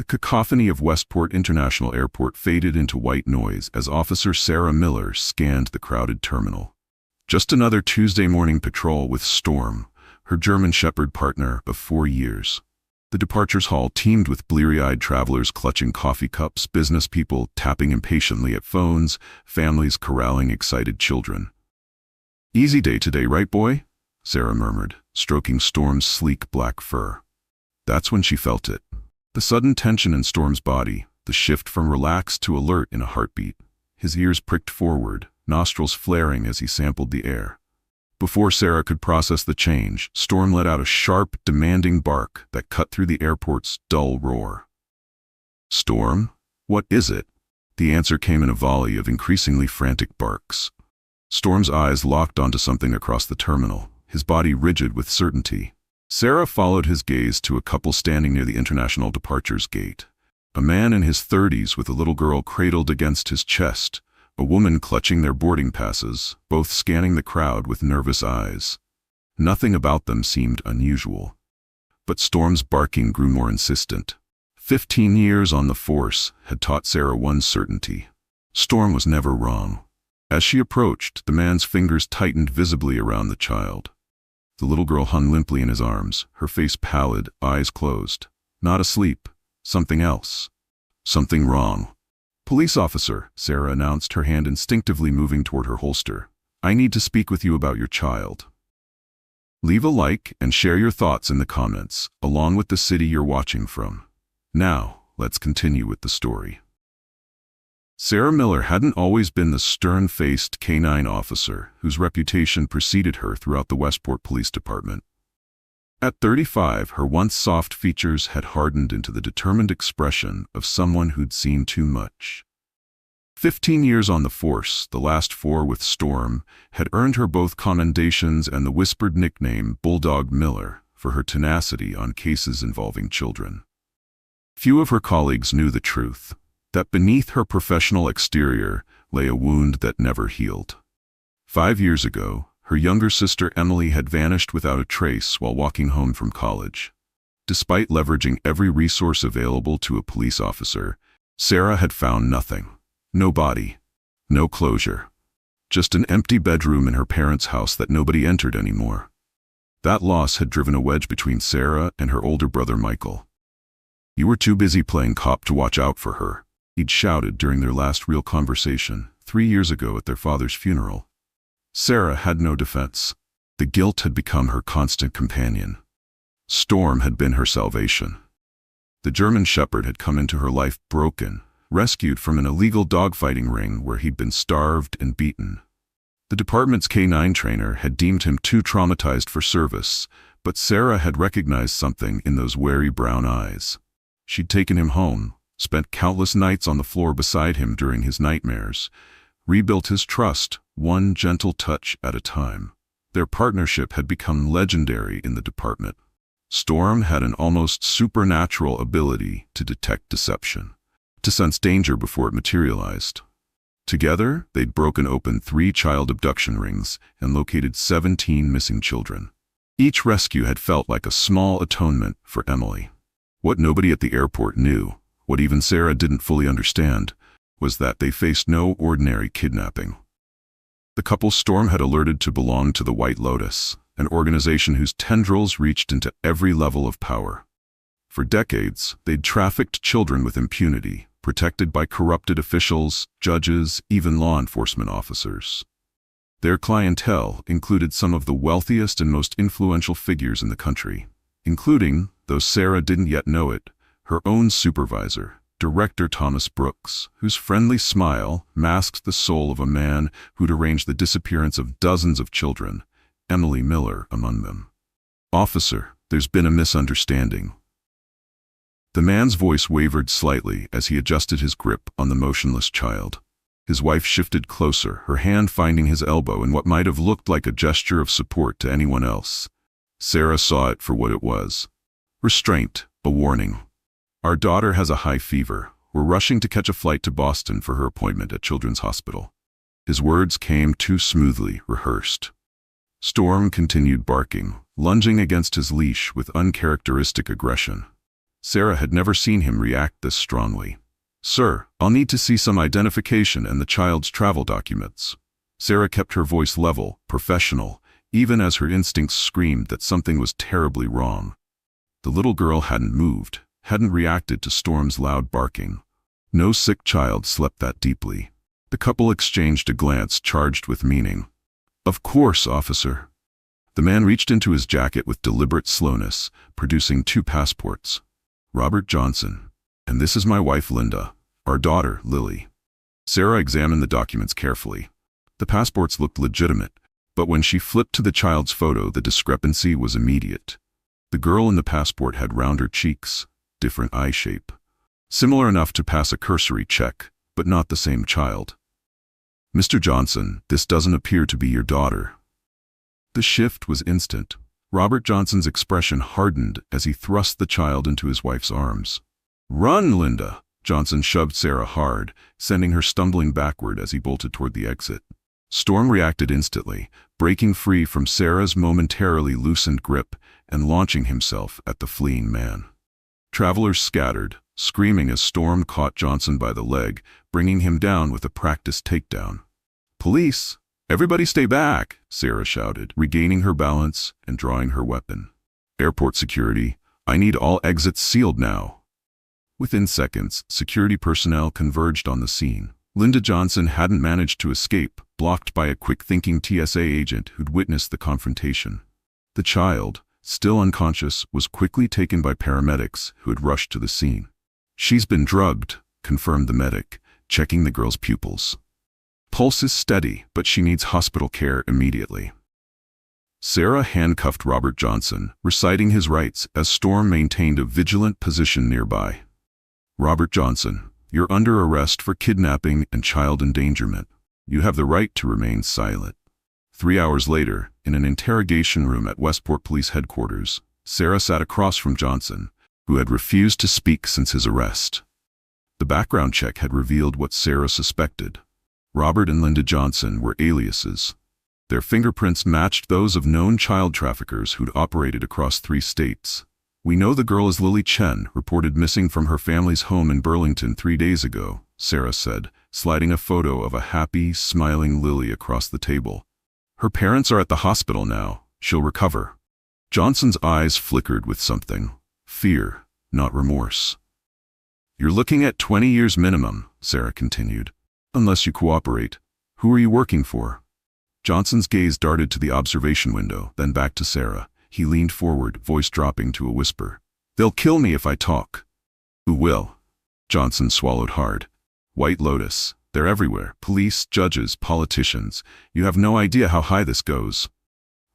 The cacophony of Westport International Airport faded into white noise as Officer Sarah Miller scanned the crowded terminal. Just another Tuesday morning patrol with Storm, her German Shepherd partner of 4 years. The departures hall teemed with bleary-eyed travelers clutching coffee cups, business people tapping impatiently at phones, families corralling excited children. "Easy day today, right, boy?" Sarah murmured, stroking Storm's sleek black fur. That's when she felt it. The sudden tension in Storm's body, the shift from relaxed to alert in a heartbeat. His ears pricked forward, nostrils flaring as he sampled the air. Before Sarah could process the change, Storm let out a sharp, demanding bark that cut through the airport's dull roar. "Storm? What is it?" The answer came in a volley of increasingly frantic barks. Storm's eyes locked onto something across the terminal, his body rigid with certainty. Sarah followed his gaze to a couple standing near the international departures gate. A man in his 30s with a little girl cradled against his chest, a woman clutching their boarding passes, both scanning the crowd with nervous eyes. Nothing about them seemed unusual. But Storm's barking grew more insistent. 15 years on the force had taught Sarah one certainty. Storm was never wrong. As she approached, the man's fingers tightened visibly around the child. The little girl hung limply in his arms, her face pallid, eyes closed. Not asleep. Something else. Something wrong. "Police officer," Sarah announced, her hand instinctively moving toward her holster. "I need to speak with you about your child." Leave a like and share your thoughts in the comments, along with the city you're watching from. Now, let's continue with the story. Sarah Miller hadn't always been the stern-faced canine officer whose reputation preceded her throughout the Westport Police Department. At 35, her once soft features had hardened into the determined expression of someone who'd seen too much. 15 years on the force, the last 4 with Storm, had earned her both commendations and the whispered nickname Bulldog Miller for her tenacity on cases involving children. Few of her colleagues knew the truth, that beneath her professional exterior lay a wound that never healed. 5 years ago, her younger sister Emily had vanished without a trace while walking home from college. Despite leveraging every resource available to a police officer, Sarah had found nothing. No body. No closure. Just an empty bedroom in her parents' house that nobody entered anymore. That loss had driven a wedge between Sarah and her older brother Michael. "You were too busy playing cop to watch out for her," he'd shouted during their last real conversation, 3 years ago at their father's funeral. Sarah had no defense. The guilt had become her constant companion. Storm had been her salvation. The German Shepherd had come into her life broken, rescued from an illegal dogfighting ring where he'd been starved and beaten. The department's K-9 trainer had deemed him too traumatized for service, but Sarah had recognized something in those wary brown eyes. She'd taken him home, spent countless nights on the floor beside him during his nightmares, rebuilt his trust, one gentle touch at a time. Their partnership had become legendary in the department. Storm had an almost supernatural ability to detect deception, to sense danger before it materialized. Together, they'd broken open 3 child abduction rings and located 17 missing children. Each rescue had felt like a small atonement for Emily. What nobody at the airport knew, what even Sarah didn't fully understand, was that they faced no ordinary kidnapping. The couple Storm had alerted to belonged to the White Lotus, an organization whose tendrils reached into every level of power. For decades, they'd trafficked children with impunity, protected by corrupted officials, judges, even law enforcement officers. Their clientele included some of the wealthiest and most influential figures in the country, including, though Sarah didn't yet know it, her own supervisor, Director Thomas Brooks, whose friendly smile masked the soul of a man who'd arranged the disappearance of dozens of children, Emily Miller among them. "Officer, there's been a misunderstanding." The man's voice wavered slightly as he adjusted his grip on the motionless child. His wife shifted closer, her hand finding his elbow in what might have looked like a gesture of support to anyone else. Sarah saw it for what it was. Restraint, a warning. "Our daughter has a high fever. We're rushing to catch a flight to Boston for her appointment at Children's Hospital." His words came too smoothly rehearsed. Storm continued barking, lunging against his leash with uncharacteristic aggression. Sarah had never seen him react this strongly. "Sir, I'll need to see some identification and the child's travel documents." Sarah kept her voice level, professional, even as her instincts screamed that something was terribly wrong. The little girl hadn't moved, hadn't reacted to Storm's loud barking. No sick child slept that deeply. The couple exchanged a glance charged with meaning. "Of course, officer." The man reached into his jacket with deliberate slowness, producing 2 passports. "Robert Johnson. And this is my wife Linda, our daughter Lily." Sarah examined the documents carefully. The passports looked legitimate, but when she flipped to the child's photo, the discrepancy was immediate. The girl in the passport had rounder cheeks, different eye shape. Similar enough to pass a cursory check, but not the same child. "Mr. Johnson, this doesn't appear to be your daughter." The shift was instant. Robert Johnson's expression hardened as he thrust the child into his wife's arms. "Run, Linda!" Johnson shoved Sarah hard, sending her stumbling backward as he bolted toward the exit. Storm reacted instantly, breaking free from Sarah's momentarily loosened grip and launching himself at the fleeing man. Travelers scattered, screaming as Storm caught Johnson by the leg, bringing him down with a practiced takedown. "Police! Everybody stay back!" Sarah shouted, regaining her balance and drawing her weapon. "Airport security, I need all exits sealed now." Within seconds, security personnel converged on the scene. Linda Johnson hadn't managed to escape, blocked by a quick-thinking TSA agent who'd witnessed the confrontation. The child, still unconscious, was quickly taken by paramedics who had rushed to the scene. "She's been drugged," confirmed the medic, checking the girl's pupils. "Pulse is steady, but she needs hospital care immediately." Sarah handcuffed Robert Johnson, reciting his rights as Storm maintained a vigilant position nearby. "Robert Johnson, you're under arrest for kidnapping and child endangerment. You have the right to remain silent." 3 hours later, in an interrogation room at Westport Police Headquarters, Sarah sat across from Johnson, who had refused to speak since his arrest. The background check had revealed what Sarah suspected. Robert and Linda Johnson were aliases. Their fingerprints matched those of known child traffickers who'd operated across 3 states. "We know the girl is Lily Chen, reported missing from her family's home in Burlington 3 days ago," Sarah said, sliding a photo of a happy, smiling Lily across the table. "Her parents are at the hospital now. She'll recover." Johnson's eyes flickered with something. Fear, not remorse. "You're looking at 20 years minimum," Sarah continued. "Unless you cooperate. Who are you working for?" Johnson's gaze darted to the observation window, then back to Sarah. He leaned forward, voice dropping to a whisper. "They'll kill me if I talk." "Who will?" Johnson swallowed hard. "White Lotus. They're everywhere. Police, judges, politicians. You have no idea how high this goes."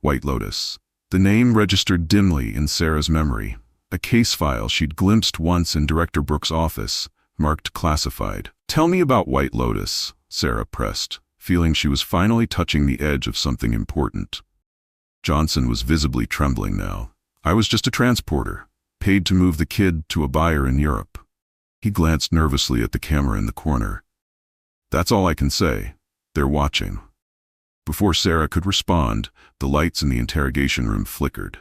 White Lotus. The name registered dimly in Sarah's memory. A case file she'd glimpsed once in Director Brooks' office, marked classified. "Tell me about White Lotus," Sarah pressed, feeling she was finally touching the edge of something important. Johnson was visibly trembling now. "I was just a transporter, paid to move the kid to a buyer in Europe." He glanced nervously at the camera in the corner. "That's all I can say. They're watching." Before Sarah could respond, the lights in the interrogation room flickered.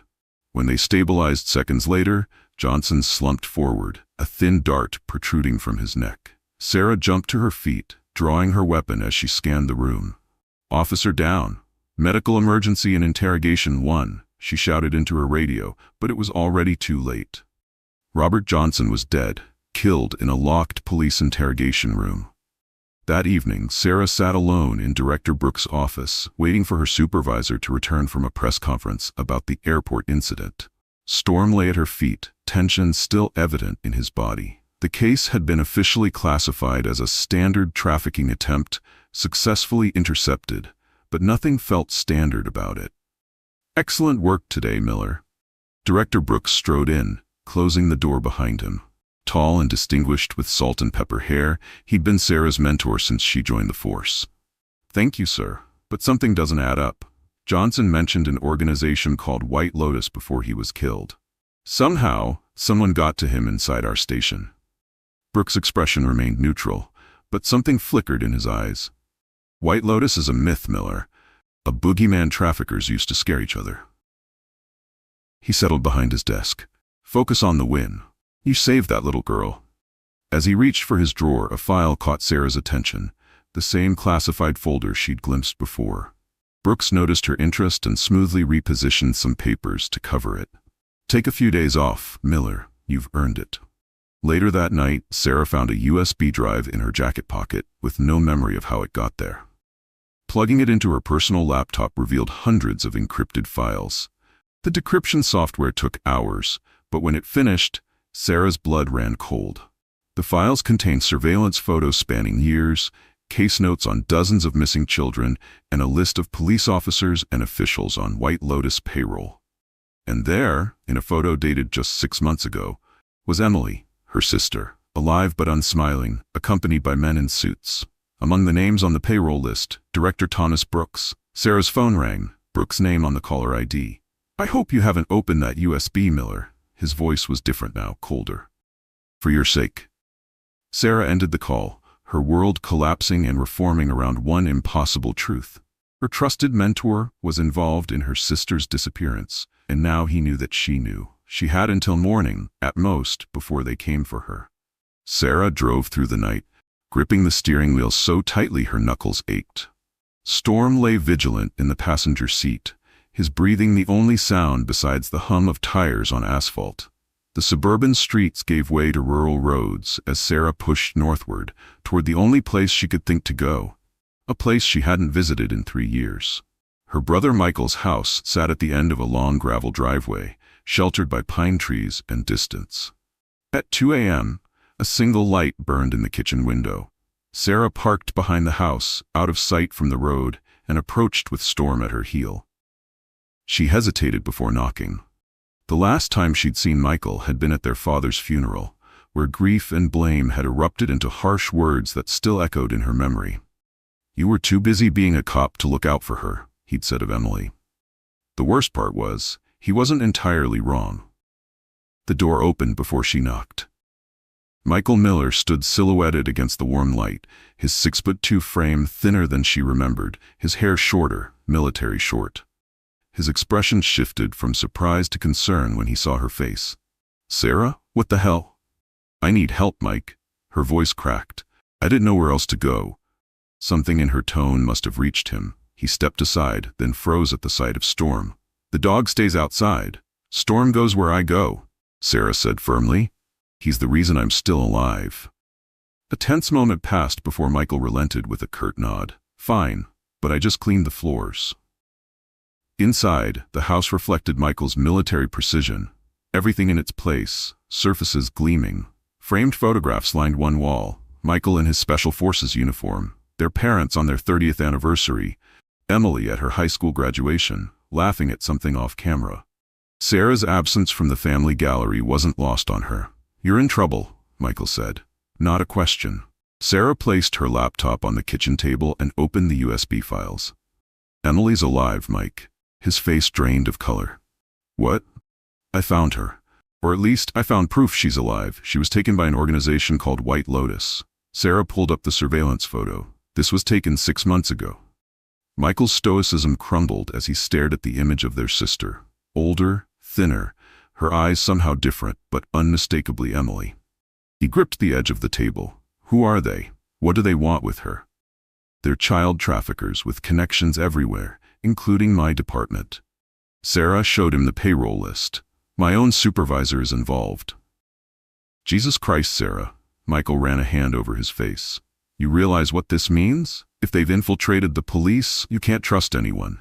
When they stabilized seconds later, Johnson slumped forward, a thin dart protruding from his neck. Sarah jumped to her feet, drawing her weapon as she scanned the room. "Officer down. Medical emergency in interrogation 1, she shouted into her radio, but it was already too late. Robert Johnson was dead, killed in a locked police interrogation room. That evening, Sarah sat alone in Director Brooks' office, waiting for her supervisor to return from a press conference about the airport incident. Storm lay at her feet, tension still evident in his body. The case had been officially classified as a standard trafficking attempt, successfully intercepted, but nothing felt standard about it. "Excellent work today, Miller." Director Brooks strode in, closing the door behind him. Tall and distinguished with salt and pepper hair, he'd been Sarah's mentor since she joined the force. "Thank you, sir, but something doesn't add up." Johnson mentioned an organization called White Lotus before he was killed. "Somehow, someone got to him inside our station." Brooks' expression remained neutral, but something flickered in his eyes. "White Lotus is a myth, Miller. A boogeyman. Traffickers used to scare each other." He settled behind his desk. "Focus on the win. You saved that little girl. As he reached for his drawer, a file caught Sarah's attention, the same classified folder she'd glimpsed before. Brooks noticed her interest and smoothly repositioned some papers to cover it. Take a few days off, Miller. You've earned it. Later that night, Sarah found a USB drive in her jacket pocket with no memory of how it got there. Plugging it into her personal laptop revealed hundreds of encrypted files. The decryption software took hours, but when it finished, Sarah's blood ran cold. The files contained surveillance photos spanning years, case notes on dozens of missing children, and a list of police officers and officials on White Lotus payroll. And there, in a photo dated just 6 months ago, was Emily, her sister, alive but unsmiling, accompanied by men in suits. Among the names on the payroll list, Director Thomas Brooks. Sarah's phone rang, Brooks' name on the caller ID. I hope you haven't opened that USB, Miller. His voice was different now, colder. For your sake. Sarah ended the call, her world collapsing and reforming around one impossible truth. Her trusted mentor was involved in her sister's disappearance, and now he knew that she knew. She had until morning, at most, before they came for her. Sarah drove through the night, gripping the steering wheel so tightly her knuckles ached. Storm lay vigilant in the passenger seat, his breathing the only sound besides the hum of tires on asphalt. The suburban streets gave way to rural roads as Sarah pushed northward, toward the only place she could think to go, a place she hadn't visited in 3 years. Her brother Michael's house sat at the end of a long gravel driveway, sheltered by pine trees and distance. At 2 a.m., a single light burned in the kitchen window. Sarah parked behind the house, out of sight from the road, and approached with Storm at her heel. She hesitated before knocking. The last time she'd seen Michael had been at their father's funeral, where grief and blame had erupted into harsh words that still echoed in her memory. You were too busy being a cop to look out for her, he'd said of Emily. The worst part was, he wasn't entirely wrong. The door opened before she knocked. Michael Miller stood silhouetted against the warm light, his 6'2" frame thinner than she remembered, his hair shorter, military short. His expression shifted from surprise to concern when he saw her face. Sarah, what the hell? I need help, Mike. Her voice cracked. I didn't know where else to go. Something in her tone must have reached him. He stepped aside, then froze at the sight of Storm. The dog stays outside. Storm goes where I go, Sarah said firmly. He's the reason I'm still alive. A tense moment passed before Michael relented with a curt nod. Fine, but I just cleaned the floors. Inside, the house reflected Michael's military precision. Everything in its place, surfaces gleaming. Framed photographs lined one wall. Michael in his Special Forces uniform, their parents on their 30th anniversary, Emily at her high school graduation, laughing at something off camera. Sarah's absence from the family gallery wasn't lost on her. You're in trouble, Michael said. Not a question. Sarah placed her laptop on the kitchen table and opened the USB files. Emily's alive, Mike. His face drained of color. What? I found her. Or at least, I found proof she's alive. She was taken by an organization called White Lotus. Sarah pulled up the surveillance photo. This was taken 6 months ago. Michael's stoicism crumbled as he stared at the image of their sister. Older, thinner, her eyes somehow different, but unmistakably Emily. He gripped the edge of the table. Who are they? What do they want with her? They're child traffickers with connections everywhere, including my department. Sarah showed him the payroll list. My own supervisor is involved. Jesus Christ, Sarah. Michael ran a hand over his face. You realize what this means? If they've infiltrated the police, you can't trust anyone.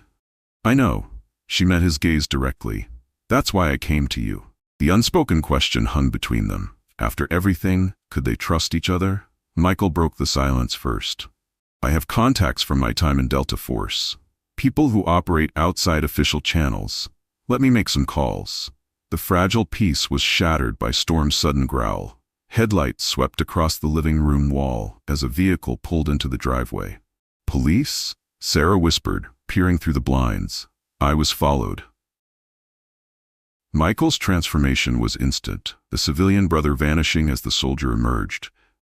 I know. She met his gaze directly. That's why I came to you. The unspoken question hung between them. After everything, could they trust each other? Michael broke the silence first. I have contacts from my time in Delta Force. People who operate outside official channels. Let me make some calls. The fragile peace was shattered by Storm's sudden growl. Headlights swept across the living room wall as a vehicle pulled into the driveway. Police? Sarah whispered, peering through the blinds. I was followed. Michael's transformation was instant, the civilian brother vanishing as the soldier emerged.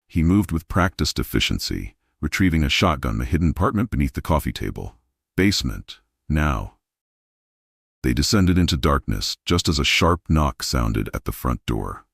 He moved with practiced efficiency, retrieving a shotgun, the hidden compartment beneath the coffee table. Basement. Now. They descended into darkness just as a sharp knock sounded at the front door.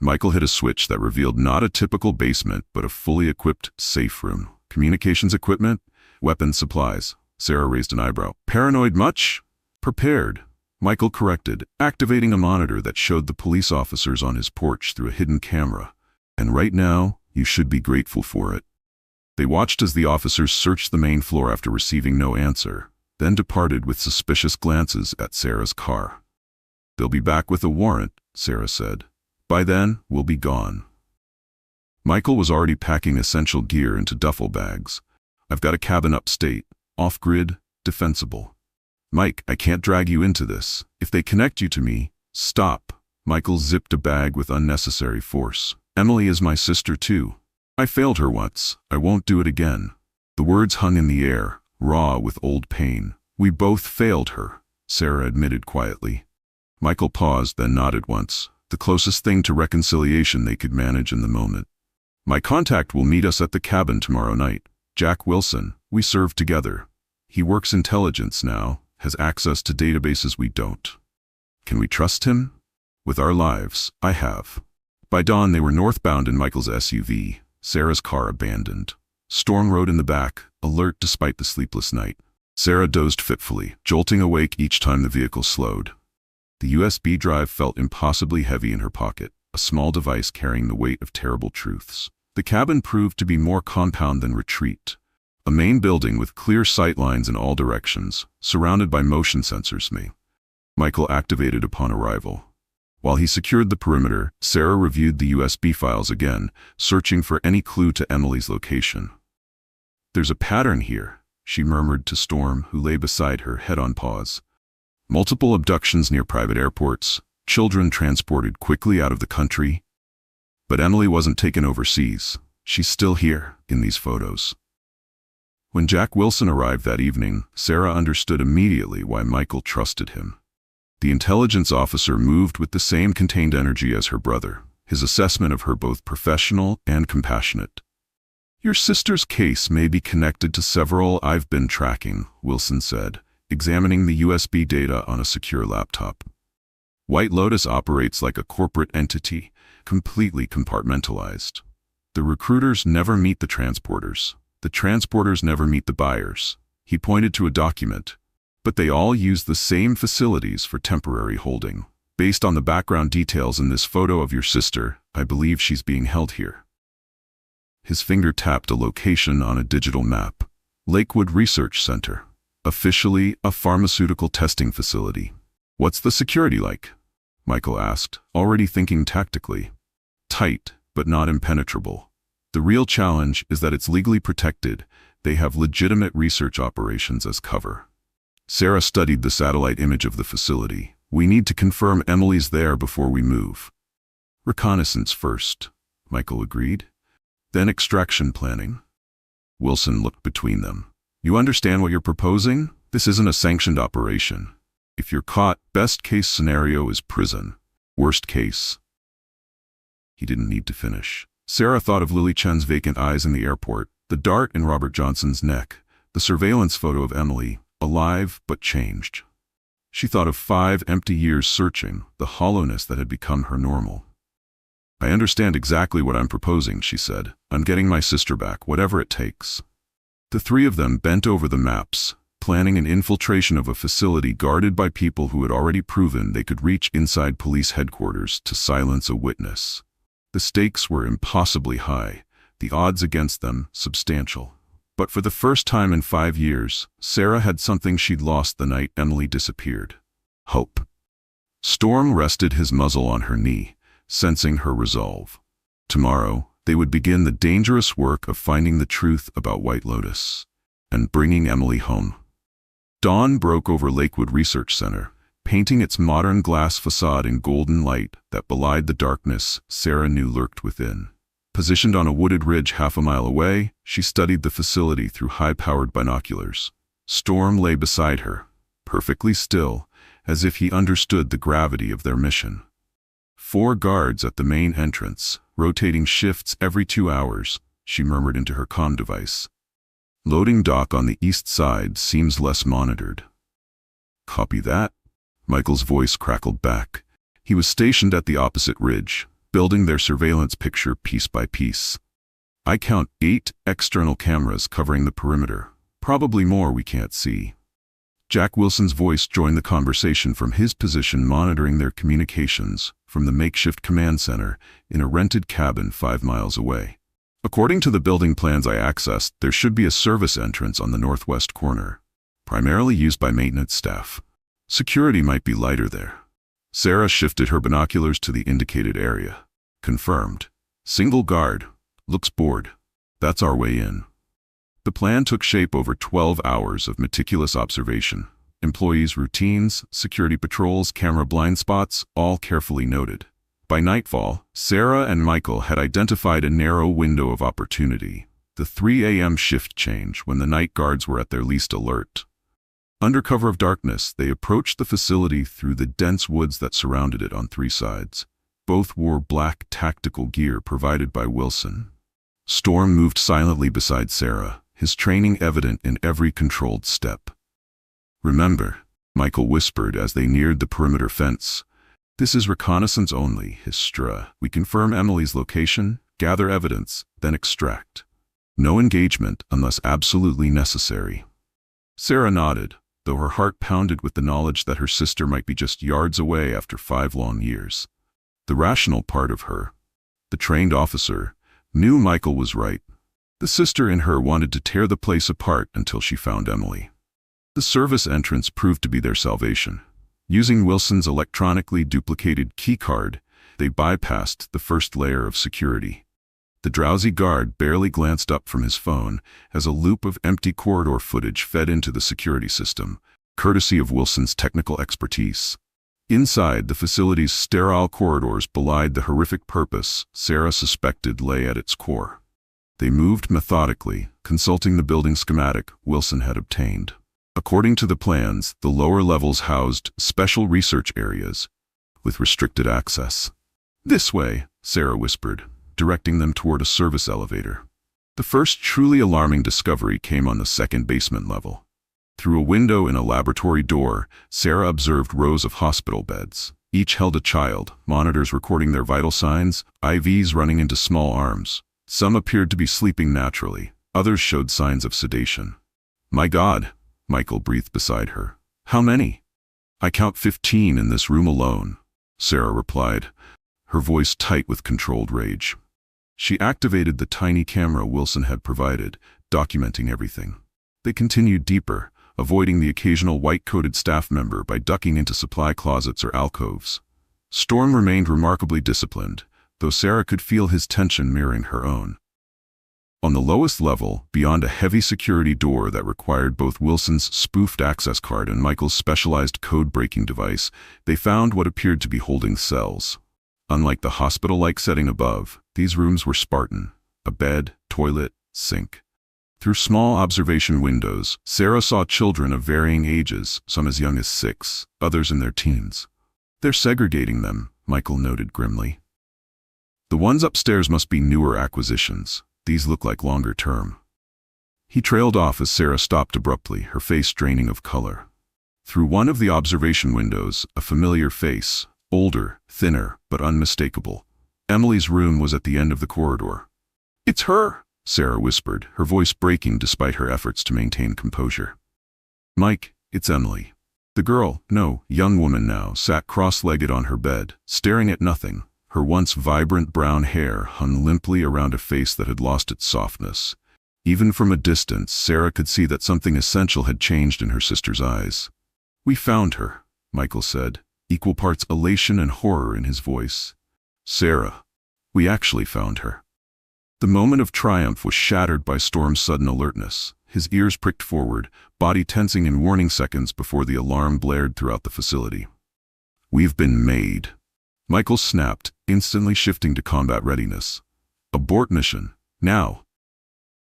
Michael hit a switch that revealed not a typical basement, but a fully equipped safe room. Communications equipment, weapons, supplies. Sarah raised an eyebrow. Paranoid much? Prepared. Michael corrected, activating a monitor that showed the police officers on his porch through a hidden camera. And right now, you should be grateful for it. They watched as the officers searched the main floor after receiving no answer, then departed with suspicious glances at Sarah's car. They'll be back with a warrant, Sarah said. By then, we'll be gone. Michael was already packing essential gear into duffel bags. I've got a cabin upstate, off-grid, defensible. Mike, I can't drag you into this. If they connect you to me, stop. Michael zipped a bag with unnecessary force. Emily is my sister too. I failed her once. I won't do it again. The words hung in the air, raw with old pain. We both failed her, Sarah admitted quietly. Michael paused, then nodded once, the closest thing to reconciliation they could manage in the moment. My contact will meet us at the cabin tomorrow night. Jack Wilson, we served together. He works intelligence now, has access to databases we don't. Can we trust him? With our lives, I have. By dawn, they were northbound in Michael's SUV, Sarah's car abandoned. Storm rode in the back, alert despite the sleepless night. Sarah dozed fitfully, jolting awake each time the vehicle slowed. The USB drive felt impossibly heavy in her pocket, a small device carrying the weight of terrible truths. The cabin proved to be more compound than retreat. A main building with clear sight lines in all directions, surrounded by motion sensors. Michael activated upon arrival. While he secured the perimeter, Sarah reviewed the USB files again, searching for any clue to Emily's location. There's a pattern here, she murmured to Storm, who lay beside her, head on paws. Multiple abductions near private airports, children transported quickly out of the country. But Emily wasn't taken overseas. She's still here, in these photos. When Jack Wilson arrived that evening, Sarah understood immediately why Michael trusted him. The intelligence officer moved with the same contained energy as her brother, his assessment of her both professional and compassionate. Your sister's case may be connected to several I've been tracking, Wilson said, examining the USB data on a secure laptop. White Lotus operates like a corporate entity, completely compartmentalized. The recruiters never meet the transporters. The transporters never meet the buyers. He pointed to a document. But they all use the same facilities for temporary holding. Based on the background details in this photo of your sister, I believe she's being held here. His finger tapped a location on a digital map. Lakewood Research Center. Officially a pharmaceutical testing facility. What's the security like? Michael asked, already thinking tactically. Tight, but not impenetrable. The real challenge is that it's legally protected. They have legitimate research operations as cover. Sarah studied the satellite image of the facility. We need to confirm Emily's there before we move. Reconnaissance first, Michael agreed. Then extraction planning. Wilson looked between them. You understand what you're proposing? This isn't a sanctioned operation. If you're caught, best case scenario is prison. Worst case. He didn't need to finish. Sarah thought of Lily Chen's vacant eyes in the airport, the dart in Robert Johnson's neck, the surveillance photo of Emily, alive but changed. She thought of 5 empty years searching, the hollowness that had become her normal. I understand exactly what I'm proposing, she said. I'm getting my sister back, whatever it takes. The three of them bent over the maps, planning an infiltration of a facility guarded by people who had already proven they could reach inside police headquarters to silence a witness. The stakes were impossibly high, the odds against them substantial. But for the first time in 5 years, Sarah had something she'd lost the night Emily disappeared. Hope. Storm rested his muzzle on her knee, sensing her resolve. Tomorrow, they would begin the dangerous work of finding the truth about White Lotus and bringing Emily home. Dawn broke over Lakewood Research Center, painting its modern glass facade in golden light that belied the darkness Sarah knew lurked within. Positioned on a wooded ridge half a mile away, she studied the facility through high-powered binoculars. Storm lay beside her, perfectly still, as if he understood the gravity of their mission. 4 guards at the main entrance, rotating shifts every 2 hours, she murmured into her comm device. Loading dock on the east side seems less monitored. Copy that? Michael's voice crackled back. He was stationed at the opposite ridge, building their surveillance picture piece by piece. I count 8 external cameras covering the perimeter, probably more we can't see. Jack Wilson's voice joined the conversation from his position monitoring their communications from the makeshift command center in a rented cabin 5 miles away. According to the building plans I accessed, there should be a service entrance on the northwest corner, primarily used by maintenance staff. Security might be lighter there. Sarah shifted her binoculars to the indicated area. Confirmed. Single guard. Looks bored. That's our way in. The plan took shape over 12 hours of meticulous observation. Employees' routines, security patrols, camera blind spots, all carefully noted. By nightfall, Sarah and Michael had identified a narrow window of opportunity, the 3 a.m. shift change when the night guards were at their least alert. Under cover of darkness, they approached the facility through the dense woods that surrounded it on 3 sides. Both wore black tactical gear provided by Wilson. Storm moved silently beside Sarah, his training evident in every controlled step. "Remember," Michael whispered as they neared the perimeter fence, "this is reconnaissance only, Histra. We confirm Emily's location, gather evidence, then extract. No engagement unless absolutely necessary." Sarah nodded, though her heart pounded with the knowledge that her sister might be just yards away after 5 long years. The rational part of her, the trained officer, knew Michael was right. The sister in her wanted to tear the place apart until she found Emily. The service entrance proved to be their salvation. Using Wilson's electronically duplicated keycard, they bypassed the first layer of security. The drowsy guard barely glanced up from his phone as a loop of empty corridor footage fed into the security system, courtesy of Wilson's technical expertise. Inside, the facility's sterile corridors belied the horrific purpose Sarah suspected lay at its core. They moved methodically, consulting the building schematic Wilson had obtained. According to the plans, the lower levels housed special research areas with restricted access. "This way," Sarah whispered, directing them toward a service elevator. The first truly alarming discovery came on the second basement level. Through a window in a laboratory door, Sarah observed rows of hospital beds. Each held a child, monitors recording their vital signs, IVs running into small arms. Some appeared to be sleeping naturally, others showed signs of sedation. "My God," Michael breathed beside her. "How many?" "I count 15 in this room alone," Sarah replied, her voice tight with controlled rage. She activated the tiny camera Wilson had provided, documenting everything. They continued deeper, avoiding the occasional white-coated staff member by ducking into supply closets or alcoves. Storm remained remarkably disciplined, though Sarah could feel his tension mirroring her own. On the lowest level, beyond a heavy security door that required both Wilson's spoofed access card and Michael's specialized code-breaking device, they found what appeared to be holding cells. Unlike the hospital-like setting above, these rooms were Spartan: a bed, toilet, sink. Through small observation windows, Sarah saw children of varying ages, some as young as 6, others in their teens. "They're segregating them," Michael noted grimly. "The ones upstairs must be newer acquisitions. These look like longer term." He trailed off as Sarah stopped abruptly, her face draining of color. Through one of the observation windows, a familiar face, older, thinner, but unmistakable. Emily's room was at the end of the corridor. "It's her," Sarah whispered, her voice breaking despite her efforts to maintain composure. "Mike, it's Emily." The girl, no, young woman now, sat cross-legged on her bed, staring at nothing. Her once vibrant brown hair hung limply around a face that had lost its softness. Even from a distance, Sarah could see that something essential had changed in her sister's eyes. "We found her," Michael said, equal parts elation and horror in his voice. "Sarah, we actually found her." The moment of triumph was shattered by Storm's sudden alertness. His ears pricked forward, body tensing in warning seconds before the alarm blared throughout the facility. "We've been made." Michael snapped, instantly shifting to combat readiness. "Abort mission, now."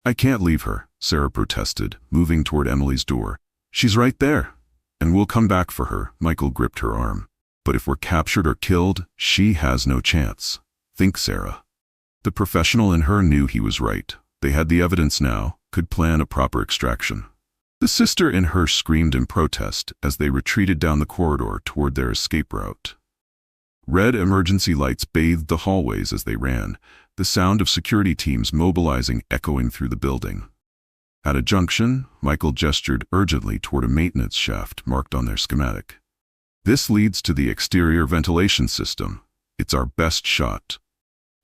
"I can't leave her," Sarah protested, moving toward Emily's door. "She's right there. And we'll come back for her." Michael gripped her arm. "But if we're captured or killed, she has no chance. Think, Sarah." The professional in her knew he was right. They had the evidence now, could plan a proper extraction. The sister in her screamed in protest as they retreated down the corridor toward their escape route. Red emergency lights bathed the hallways as they ran, the sound of security teams mobilizing echoing through the building. At a junction, Michael gestured urgently toward a maintenance shaft marked on their schematic. "This leads to the exterior ventilation system. It's our best shot."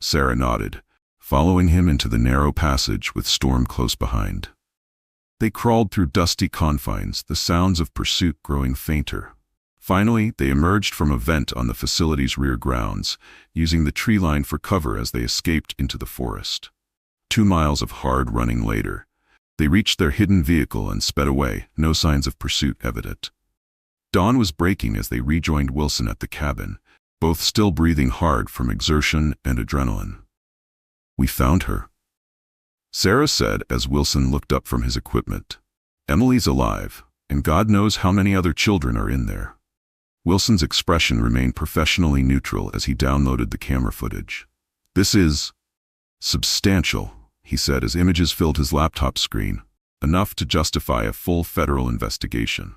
Sarah nodded, following him into the narrow passage with Storm close behind. They crawled through dusty confines, the sounds of pursuit growing fainter. Finally, they emerged from a vent on the facility's rear grounds, using the tree line for cover as they escaped into the forest. 2 miles of hard running later, they reached their hidden vehicle and sped away, no signs of pursuit evident. Dawn was breaking as they rejoined Wilson at the cabin, both still breathing hard from exertion and adrenaline. "We found her," Sarah said as Wilson looked up from his equipment. "Emily's alive, and God knows how many other children are in there." Wilson's expression remained professionally neutral as he downloaded the camera footage. "This is substantial," he said as images filled his laptop screen, "enough to justify a full federal investigation."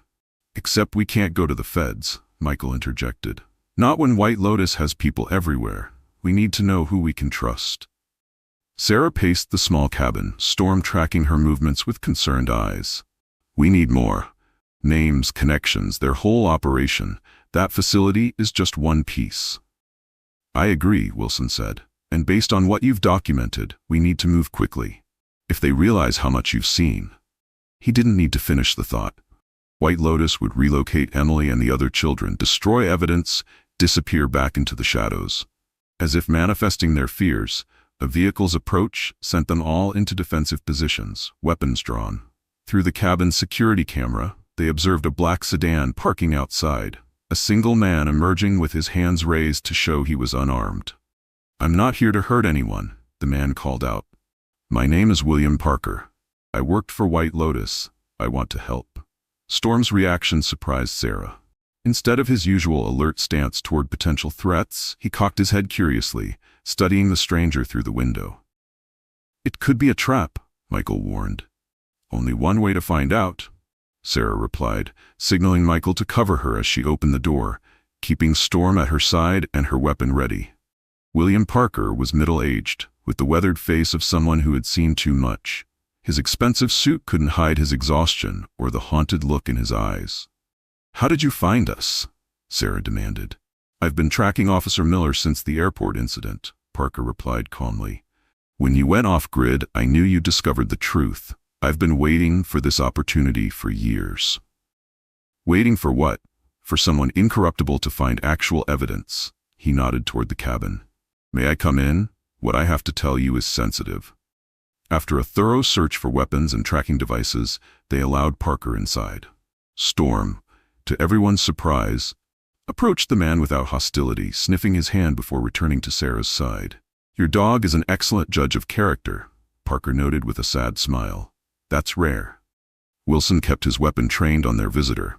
"Except we can't go to the feds," Michael interjected. "Not when White Lotus has people everywhere. We need to know who we can trust." Sarah paced the small cabin, Storm tracking her movements with concerned eyes. "We need more. Names, connections, their whole operation. That facility is just one piece." "I agree," Wilson said. "And based on what you've documented, we need to move quickly. If they realize how much you've seen." He didn't need to finish the thought. White Lotus would relocate Emily and the other children, destroy evidence, disappear back into the shadows. As if manifesting their fears, a vehicle's approach sent them all into defensive positions, weapons drawn. Through the cabin's security camera, they observed a black sedan parking outside, a single man emerging with his hands raised to show he was unarmed. "I'm not here to hurt anyone," the man called out. "My name is William Parker. I worked for White Lotus. I want to help." Storm's reaction surprised Sarah. Instead of his usual alert stance toward potential threats, he cocked his head curiously, studying the stranger through the window. "It could be a trap," Michael warned. "Only one way to find out," Sarah replied, signaling Michael to cover her as she opened the door, keeping Storm at her side and her weapon ready. William Parker was middle-aged, with the weathered face of someone who had seen too much. His expensive suit couldn't hide his exhaustion or the haunted look in his eyes. "How did you find us?" Sarah demanded. "I've been tracking Officer Miller since the airport incident," Parker replied calmly. "When you went off-grid, I knew you discovered the truth. I've been waiting for this opportunity for years." "Waiting for what?" "For someone incorruptible to find actual evidence." He nodded toward the cabin. "May I come in? What I have to tell you is sensitive." After a thorough search for weapons and tracking devices, they allowed Parker inside. Storm, to everyone's surprise, approached the man without hostility, sniffing his hand before returning to Sarah's side. "Your dog is an excellent judge of character," Parker noted with a sad smile. "That's rare." Wilson kept his weapon trained on their visitor.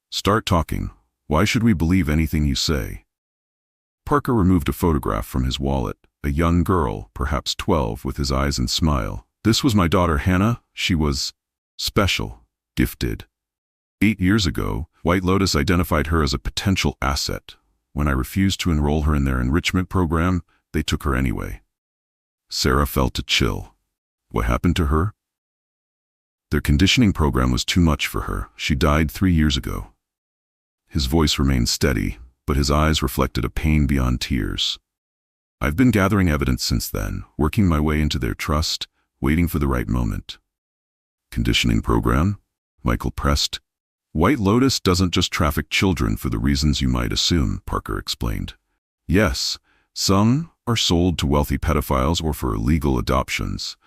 "Start talking. Why should we believe anything you say?" Parker removed a photograph from his wallet, a young girl, perhaps 12, with his eyes and smile. "This was my daughter Hannah. She was special, gifted. 8 years ago, White Lotus identified her as a potential asset. When I refused to enroll her in their enrichment program, they took her anyway." Sarah felt a chill. "What happened to her?" "Their conditioning program was too much for her. She died 3 years ago." His voice remained steady, but his eyes reflected a pain beyond tears. "I've been gathering evidence since then, working my way into their trust, waiting for the right moment." "Conditioning program?" Michael pressed. "White Lotus doesn't just traffic children for the reasons you might assume," Parker explained. "Yes, some are sold to wealthy pedophiles or for illegal adoptions.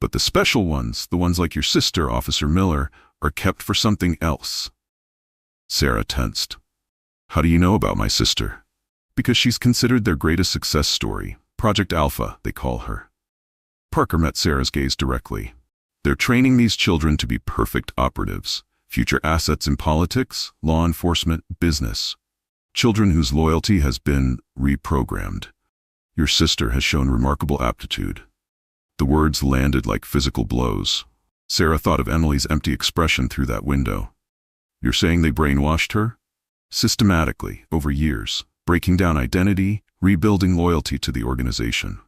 But the special ones, the ones like your sister, Officer Miller, are kept for something else." Sarah tensed. "How do you know about my sister?" "Because she's considered their greatest success story. Project Alpha, they call her." Parker met Sarah's gaze directly. "They're training these children to be perfect operatives, future assets in politics, law enforcement, business. Children whose loyalty has been reprogrammed. Your sister has shown remarkable aptitude." The words landed like physical blows. Sarah thought of Emily's empty expression through that window. "You're saying they brainwashed her?" "Systematically, over years. breaking down identity, rebuilding loyalty to the organization.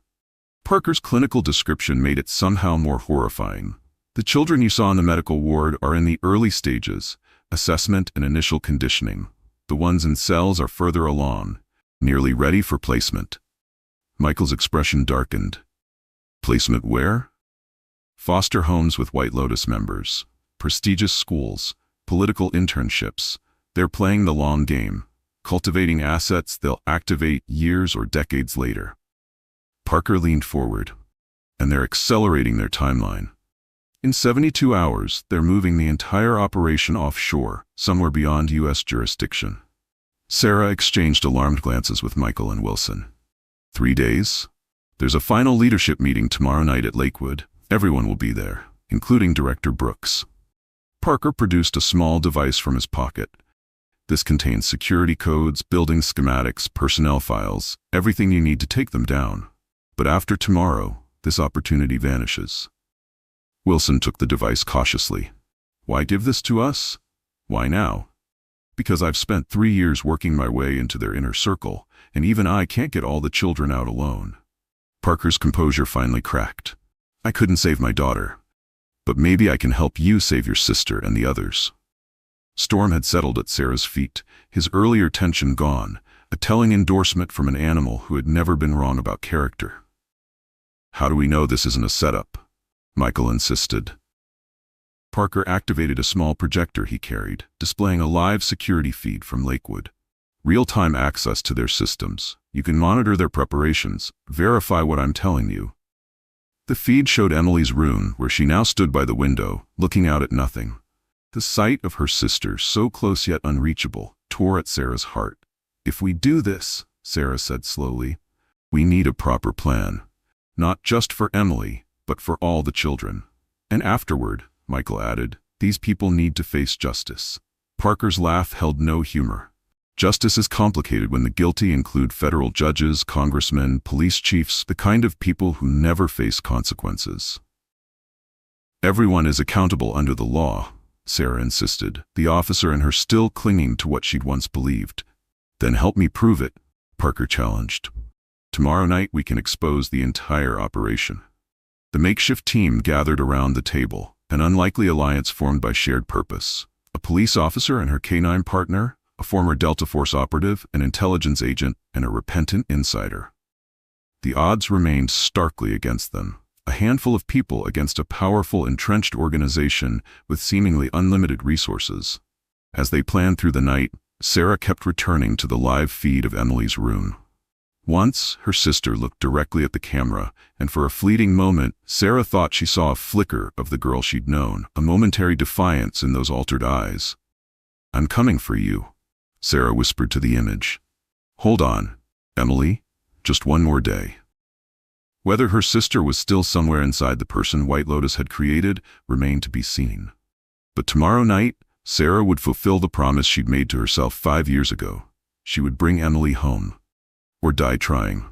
Parker's clinical description made it somehow more horrifying. The children you saw in the medical ward are in the early stages, assessment and initial conditioning. The ones in cells are further along, nearly ready for placement. Michael's expression darkened. Placement where? Foster homes with White Lotus members, prestigious schools, political internships. They're playing the long game, cultivating assets they'll activate years or decades later. Parker leaned forward, and they're accelerating their timeline. In 72 hours, they're moving the entire operation offshore, somewhere beyond U.S. jurisdiction. Sarah exchanged alarmed glances with Michael and Wilson. 3 days? There's a final leadership meeting tomorrow night at Lakewood. Everyone will be there, including Director Brooks. Parker produced a small device from his pocket. This contains security codes, building schematics, personnel files, everything you need to take them down. But after tomorrow, this opportunity vanishes. Wilson took the device cautiously. Why give this to us? Why now? Because I've spent 3 years working my way into their inner circle, and even I can't get all the children out alone. Parker's composure finally cracked. I couldn't save my daughter, but maybe I can help you save your sister and the others. Storm had settled at Sarah's feet, his earlier tension gone, a telling endorsement from an animal who had never been wrong about character. How do we know this isn't a setup? Michael insisted. Parker activated a small projector he carried, displaying a live security feed from Lakewood. Real-time access to their systems. You can monitor their preparations, verify what I'm telling you. The feed showed Emily's room, where she now stood by the window, looking out at nothing. The sight of her sister, so close yet unreachable, tore at Sarah's heart. If we do this, Sarah said slowly, we need a proper plan. Not just for Emily, but for all the children. And afterward, Michael added, these people need to face justice. Parker's laugh held no humor. Justice is complicated when the guilty include federal judges, congressmen, police chiefs, the kind of people who never face consequences. Everyone is accountable under the law, Sarah insisted, the officer in her still clinging to what she'd once believed. Then help me prove it, Parker challenged. Tomorrow night we can expose the entire operation. The makeshift team gathered around the table, an unlikely alliance formed by shared purpose. A police officer and her canine partner, a former Delta Force operative, an intelligence agent, and a repentant insider. The odds remained starkly against them. A handful of people against a powerful, entrenched organization with seemingly unlimited resources. As they planned through the night, Sarah kept returning to the live feed of Emily's room. Once, her sister looked directly at the camera, and for a fleeting moment, Sarah thought she saw a flicker of the girl she'd known, a momentary defiance in those altered eyes. I'm coming for you, Sarah whispered to the image. Hold on, Emily, just one more day. Whether her sister was still somewhere inside the person White Lotus had created remained to be seen. But tomorrow night, Sarah would fulfill the promise she'd made to herself 5 years ago. She would bring Emily home. Or die trying.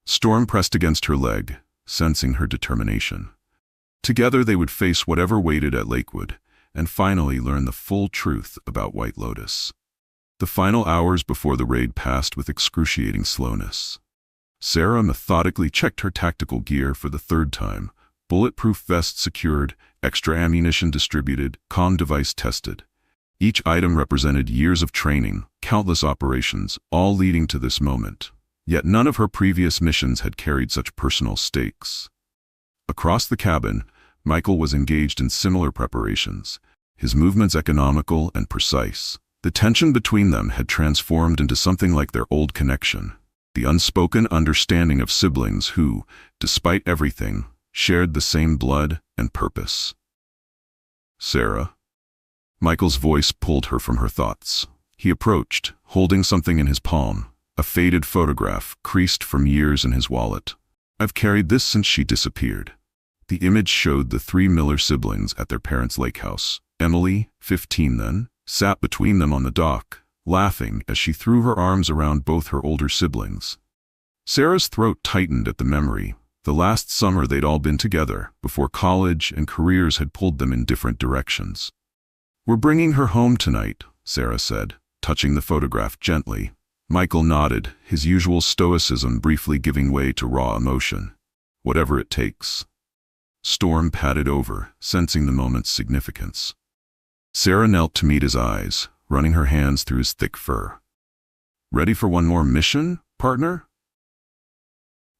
Storm pressed against her leg, sensing her determination. Together they would face whatever waited at Lakewood, and finally learn the full truth about White Lotus. The final hours before the raid passed with excruciating slowness. Sarah methodically checked her tactical gear for the 3rd time, bulletproof vest secured, extra ammunition distributed, comm device tested. Each item represented years of training, countless operations, all leading to this moment. Yet none of her previous missions had carried such personal stakes. Across the cabin, Michael was engaged in similar preparations, his movements economical and precise. The tension between them had transformed into something like their old connection, the unspoken understanding of siblings who, despite everything, shared the same blood and purpose. Sarah. Michael's voice pulled her from her thoughts. He approached, holding something in his palm, a faded photograph creased from years in his wallet. I've carried this since she disappeared. The image showed the 3 Miller siblings at their parents' lake house. Emily, 15 then, sat between them on the dock, laughing as she threw her arms around both her older siblings. Sarah's throat tightened at the memory. The last summer they'd all been together, before college and careers had pulled them in different directions. We're bringing her home tonight, Sarah said, touching the photograph gently. Michael nodded, his usual stoicism briefly giving way to raw emotion. Whatever it takes. Storm padded over, sensing the moment's significance. Sarah knelt to meet his eyes, running her hands through his thick fur. Ready for one more mission, partner?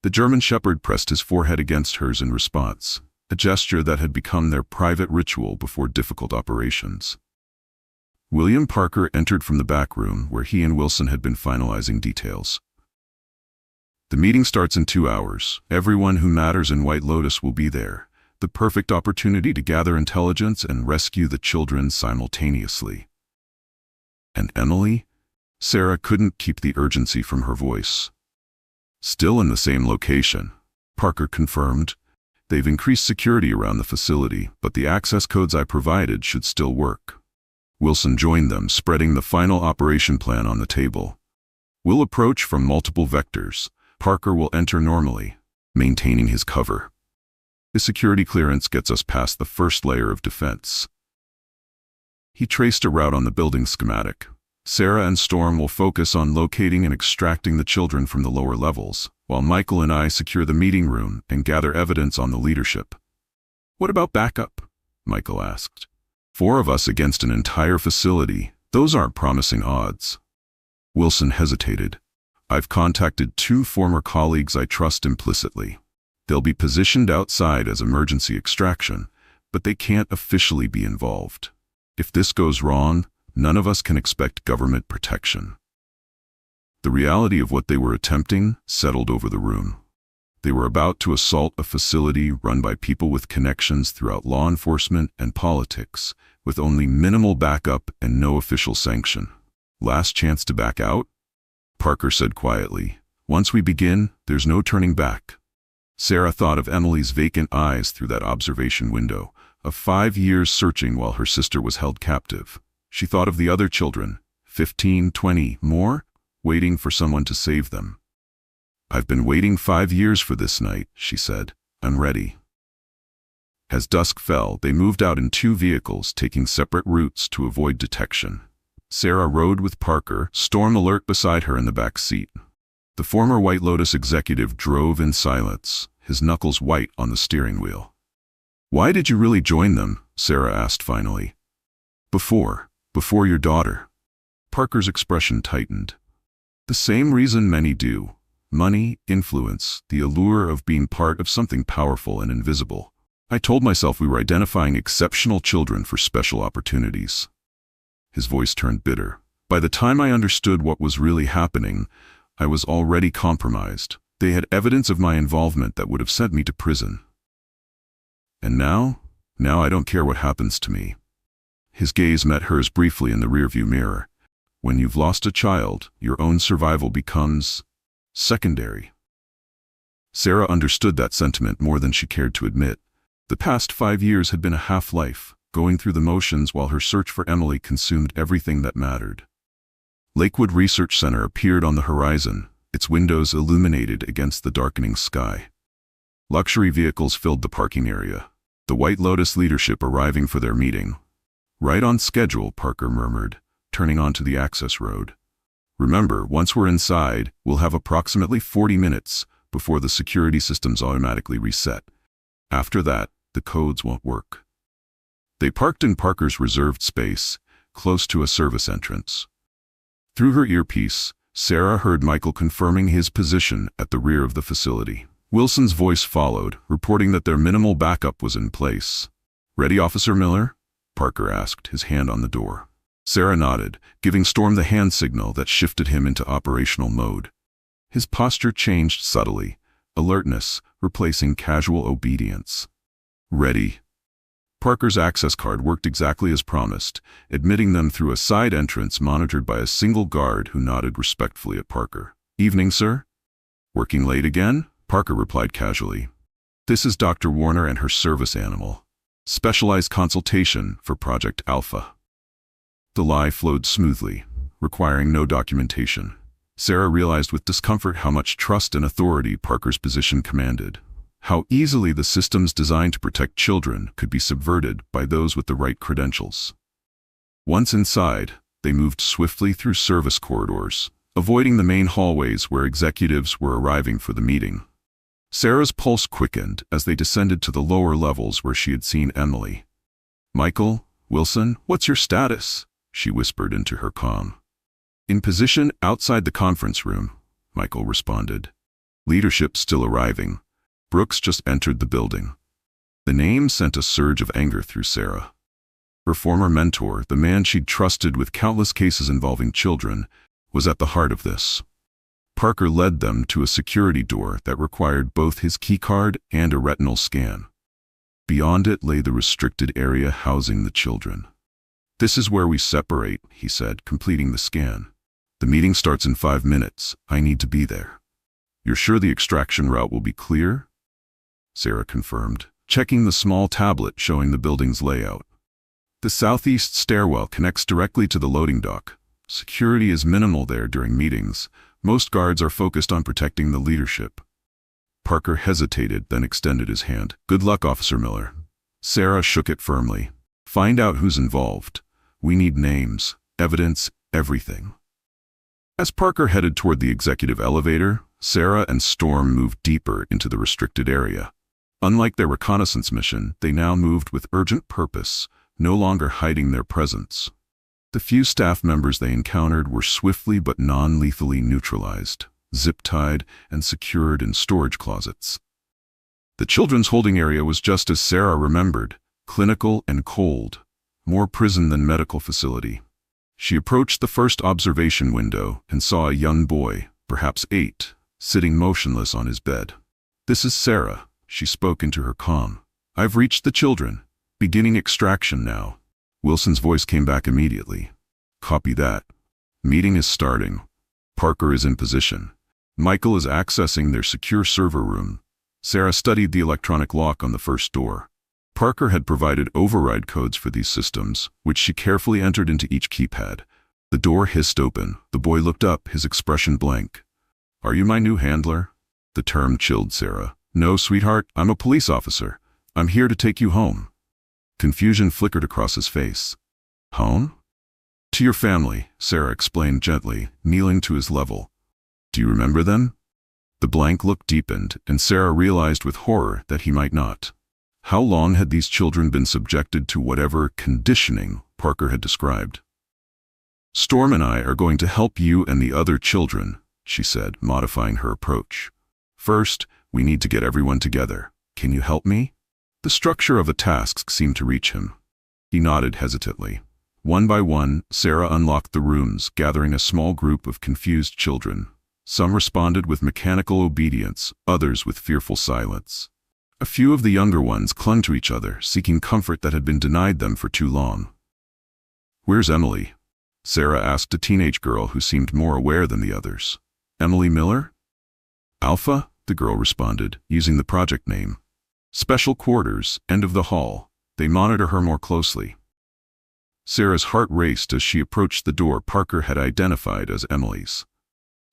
The German Shepherd pressed his forehead against hers in response, a gesture that had become their private ritual before difficult operations. William Parker entered from the back room where he and Wilson had been finalizing details. The meeting starts in 2 hours. Everyone who matters in White Lotus will be there. The perfect opportunity to gather intelligence and rescue the children simultaneously. And Emily? Sarah couldn't keep the urgency from her voice. Still in the same location, Parker confirmed. They've increased security around the facility, but the access codes I provided should still work. Wilson joined them, spreading the final operation plan on the table. We'll approach from multiple vectors. Parker will enter normally, maintaining his cover. His security clearance gets us past the first layer of defense. He traced a route on the building schematic. Sarah and Storm will focus on locating and extracting the children from the lower levels, while Michael and I secure the meeting room and gather evidence on the leadership. What about backup? Michael asked. 4 of us against an entire facility. Those aren't promising odds. Wilson hesitated. I've contacted 2 former colleagues I trust implicitly. They'll be positioned outside as emergency extraction, but they can't officially be involved. If this goes wrong, none of us can expect government protection. The reality of what they were attempting settled over the room. They were about to assault a facility run by people with connections throughout law enforcement and politics, with only minimal backup and no official sanction. Last chance to back out? Parker said quietly. Once we begin, there's no turning back. Sarah thought of Emily's vacant eyes through that observation window, of 5 years searching while her sister was held captive. She thought of the other children, 15, 20, more, waiting for someone to save them. I've been waiting 5 years for this night, she said. I'm ready. As dusk fell, they moved out in 2 vehicles, taking separate routes to avoid detection. Sarah rode with Parker, Storm alert beside her in the back seat. The former White Lotus executive drove in silence, his knuckles white on the steering wheel. Why did you really join them? Sarah asked finally. Before your daughter. Parker's expression tightened. The same reason many do. Money, influence, the allure of being part of something powerful and invisible. I told myself we were identifying exceptional children for special opportunities. His voice turned bitter. By the time I understood what was really happening, I was already compromised. They had evidence of my involvement that would have sent me to prison. And now I don't care what happens to me. His gaze met hers briefly in the rearview mirror. When you've lost a child, your own survival becomes secondary. Sarah understood that sentiment more than she cared to admit. The past 5 years had been a half-life, going through the motions while her search for Emily consumed everything that mattered. Lakewood Research Center appeared on the horizon, its windows illuminated against the darkening sky. Luxury vehicles filled the parking area, the White Lotus leadership arriving for their meeting. Right on schedule, Parker murmured, turning onto the access road. Remember, once we're inside, we'll have approximately 40 minutes before the security systems automatically reset. After that, the codes won't work. They parked in Parker's reserved space, close to a service entrance. Through her earpiece, Sarah heard Michael confirming his position at the rear of the facility. Wilson's voice followed, reporting that their minimal backup was in place. Ready, Officer Miller? Parker asked, his hand on the door. Sarah nodded, giving Storm the hand signal that shifted him into operational mode. His posture changed subtly, alertness replacing casual obedience. Ready. Parker's access card worked exactly as promised, admitting them through a side entrance monitored by a single guard who nodded respectfully at Parker. Evening, sir? Working late again? Parker replied casually. This is Dr. Warner and her service animal. Specialized consultation for Project Alpha. The lie flowed smoothly, requiring no documentation. Sarah realized with discomfort how much trust and authority Parker's position commanded. How easily the systems designed to protect children could be subverted by those with the right credentials. Once inside, they moved swiftly through service corridors, avoiding the main hallways where executives were arriving for the meeting. Sarah's pulse quickened as they descended to the lower levels where she had seen Emily. "Michael, Wilson, what's your status?" she whispered into her comm. "In position outside the conference room," Michael responded. "Leadership still arriving. Brooks just entered the building." The name sent a surge of anger through Sarah. Her former mentor, the man she'd trusted with countless cases involving children, was at the heart of this. Parker led them to a security door that required both his keycard and a retinal scan. Beyond it lay the restricted area housing the children. "This is where we separate," he said, completing the scan. "The meeting starts in 5 minutes. I need to be there." "You're sure the extraction route will be clear?" Sarah confirmed, checking the small tablet showing the building's layout. "The southeast stairwell connects directly to the loading dock. Security is minimal there during meetings. Most guards are focused on protecting the leadership." Parker hesitated, then extended his hand. "Good luck, Officer Miller." Sarah shook it firmly. "Find out who's involved. We need names, evidence, everything." As Parker headed toward the executive elevator, Sarah and Storm moved deeper into the restricted area. Unlike their reconnaissance mission, they now moved with urgent purpose, no longer hiding their presence. The few staff members they encountered were swiftly but non-lethally neutralized, zip-tied, and secured in storage closets. The children's holding area was just as Sarah remembered, clinical and cold, more prison than medical facility. She approached the first observation window and saw a young boy, perhaps 8, sitting motionless on his bed. "This is Sarah," she spoke into her comm. "I've reached the children. Beginning extraction now." Wilson's voice came back immediately. "Copy that. Meeting is starting. Parker is in position. Michael is accessing their secure server room." Sarah studied the electronic lock on the first door. Parker had provided override codes for these systems, which she carefully entered into each keypad. The door hissed open. The boy looked up, his expression blank. "Are you my new handler?" The term chilled Sarah. "No, sweetheart, I'm a police officer. I'm here to take you home." Confusion flickered across his face. "Home?" "To your family," Sarah explained gently, kneeling to his level. "Do you remember them?" The blank look deepened, and Sarah realized with horror that he might not. How long had these children been subjected to whatever conditioning Parker had described? "Storm and I are going to help you and the other children," she said, modifying her approach. "First, we need to get everyone together. Can you help me?" The structure of the tasks seemed to reach him. He nodded hesitantly. One by one, Sarah unlocked the rooms, gathering a small group of confused children. Some responded with mechanical obedience, others with fearful silence. A few of the younger ones clung to each other, seeking comfort that had been denied them for too long. "Where's Emily?" Sarah asked a teenage girl who seemed more aware than the others. "Emily Miller?" "Alpha," the girl responded, using the project name. "Special quarters, end of the hall. They monitor her more closely." Sarah's heart raced as she approached the door Parker had identified as Emily's.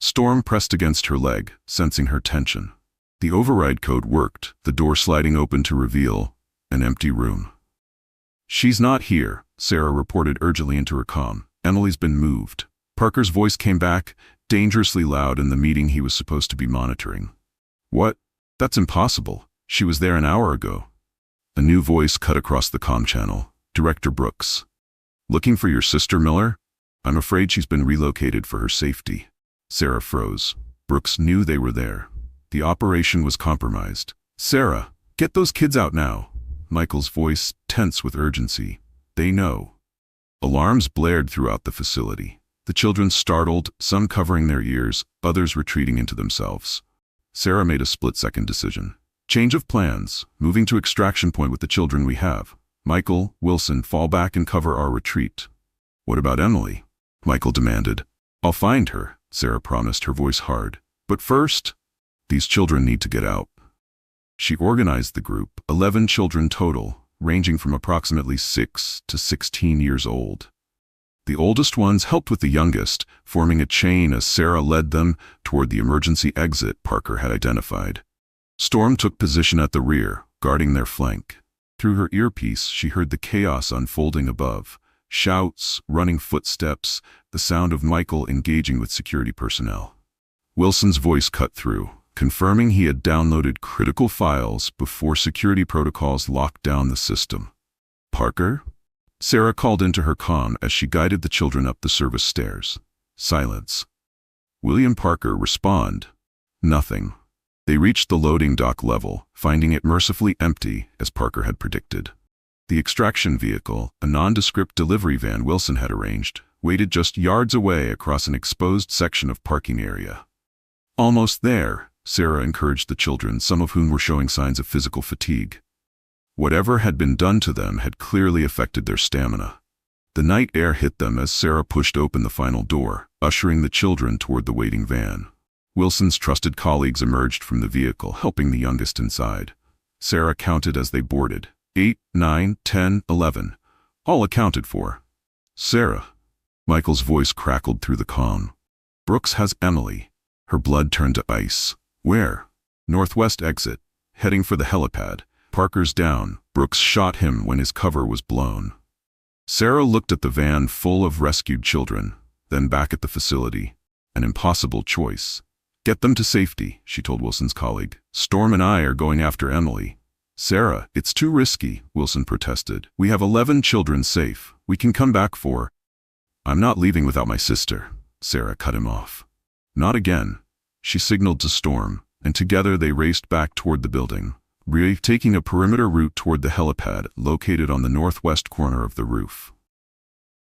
Storm pressed against her leg, sensing her tension. The override code worked, the door sliding open to reveal an empty room. "She's not here," Sarah reported urgently into her comm. "Emily's been moved." Parker's voice came back, dangerously loud in the meeting he was supposed to be monitoring. "What? That's impossible. She was there an hour ago." A new voice cut across the comm channel. "Director Brooks. Looking for your sister, Miller? I'm afraid she's been relocated for her safety." Sarah froze. Brooks knew they were there. The operation was compromised. "Sarah, get those kids out now." Michael's voice tense with urgency. "They know." Alarms blared throughout the facility. The children startled, some covering their ears, others retreating into themselves. Sarah made a split-second decision. "Change of plans. Moving to extraction point with the children we have. Michael, Wilson, fall back and cover our retreat." "What about Emily?" Michael demanded. "I'll find her," Sarah promised, her voice hard. "But first, these children need to get out." She organized the group, 11 children total, ranging from approximately 6 to 16 years old. The oldest ones helped with the youngest, forming a chain as Sarah led them toward the emergency exit Parker had identified. Storm took position at the rear, guarding their flank. Through her earpiece, she heard the chaos unfolding above, Shouts, running footsteps, the sound of Michael engaging with security personnel. Wilson's voice cut through, confirming he had downloaded critical files before security protocols locked down the system. "Parker?" Sarah called into her comm as she guided the children up the service stairs. Silence. "William Parker, respond." Nothing. They reached the loading dock level, finding it mercifully empty, as Parker had predicted. The extraction vehicle, a nondescript delivery van Wilson had arranged, waited just yards away across an exposed section of parking area. "Almost there," Sarah encouraged the children, some of whom were showing signs of physical fatigue. Whatever had been done to them had clearly affected their stamina. The night air hit them as Sarah pushed open the final door, ushering the children toward the waiting van. Wilson's trusted colleagues emerged from the vehicle, helping the youngest inside. Sarah counted as they boarded. 8, 9, 10, 11. All accounted for. "Sarah." Michael's voice crackled through the comm. "Brooks has Emily." Her blood turned to ice. "Where?" "Northwest exit. Heading for the helipad. Parker's down. Brooks shot him when his cover was blown." Sarah looked at the van full of rescued children, then back at the facility. An impossible choice. "Get them to safety," she told Wilson's colleague. "Storm and I are going after Emily." "Sarah, it's too risky," Wilson protested. "We have 11 children safe. We can come back for—" "I'm not leaving without my sister," Sarah cut him off. "Not again." She signaled to Storm, and together they raced back toward the building, taking a perimeter route toward the helipad located on the northwest corner of the roof.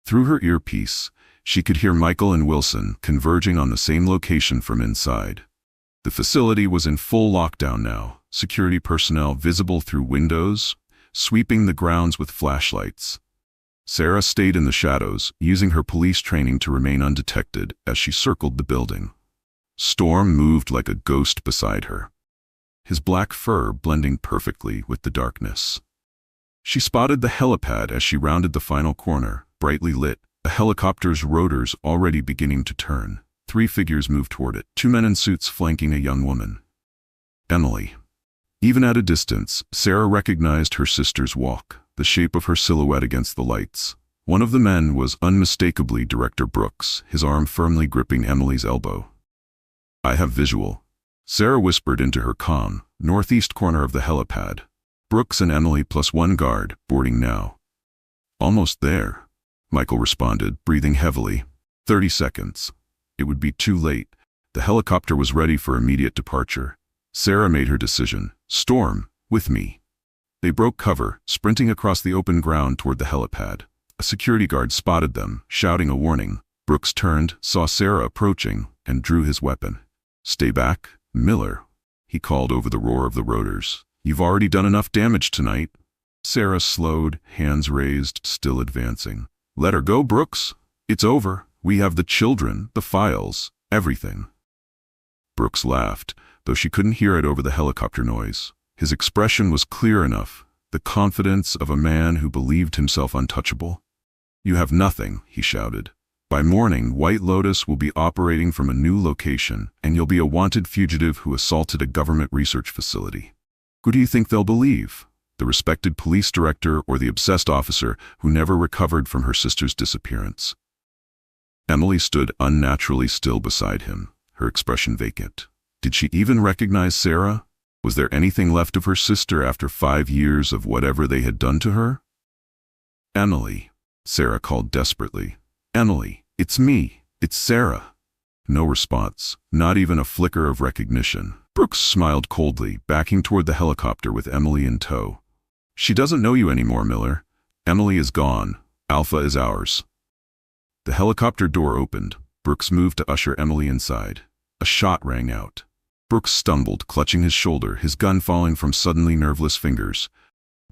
Through her earpiece, she could hear Michael and Wilson converging on the same location from inside. The facility was in full lockdown now, security personnel visible through windows, sweeping the grounds with flashlights. Sarah stayed in the shadows, using her police training to remain undetected as she circled the building. Storm moved like a ghost beside her, his black fur blending perfectly with the darkness. She spotted the helipad as she rounded the final corner, brightly lit, a helicopter's rotors already beginning to turn. 3 figures moved toward it, 2 men in suits flanking a young woman. Emily. Even at a distance, Sarah recognized her sister's walk, the shape of her silhouette against the lights. One of the men was unmistakably Director Brooks, his arm firmly gripping Emily's elbow. "I have visual," Sarah whispered into her comm. "Northeast corner of the helipad. Brooks and Emily plus 1 guard, boarding now." "Almost there," Michael responded, breathing heavily. 30 seconds. It would be too late. The helicopter was ready for immediate departure. Sarah made her decision. "Storm, with me." They broke cover, sprinting across the open ground toward the helipad. A security guard spotted them, shouting a warning. Brooks turned, saw Sarah approaching, and drew his weapon. "Stay back, Miller," he called over the roar of the rotors. "You've already done enough damage tonight." Sarah slowed, hands raised, still advancing. "Let her go, Brooks. It's over. We have the children, the files, everything." Brooks laughed, though she couldn't hear it over the helicopter noise. His expression was clear enough, the confidence of a man who believed himself untouchable. "You have nothing," he shouted. "By morning, White Lotus will be operating from a new location, and you'll be a wanted fugitive who assaulted a government research facility. Who do you think they'll believe? The respected police director or the obsessed officer who never recovered from her sister's disappearance?" Emily stood unnaturally still beside him, her expression vacant. Did she even recognize Sarah? Was there anything left of her sister after 5 years of whatever they had done to her? "Emily," Sarah called desperately. "Emily, it's me. It's Sarah." No response, not even a flicker of recognition. Brooks smiled coldly, backing toward the helicopter with Emily in tow. "She doesn't know you anymore, Miller. Emily is gone. Alpha is ours." The helicopter door opened. Brooks moved to usher Emily inside. A shot rang out. Brooks stumbled, clutching his shoulder, his gun falling from suddenly nerveless fingers.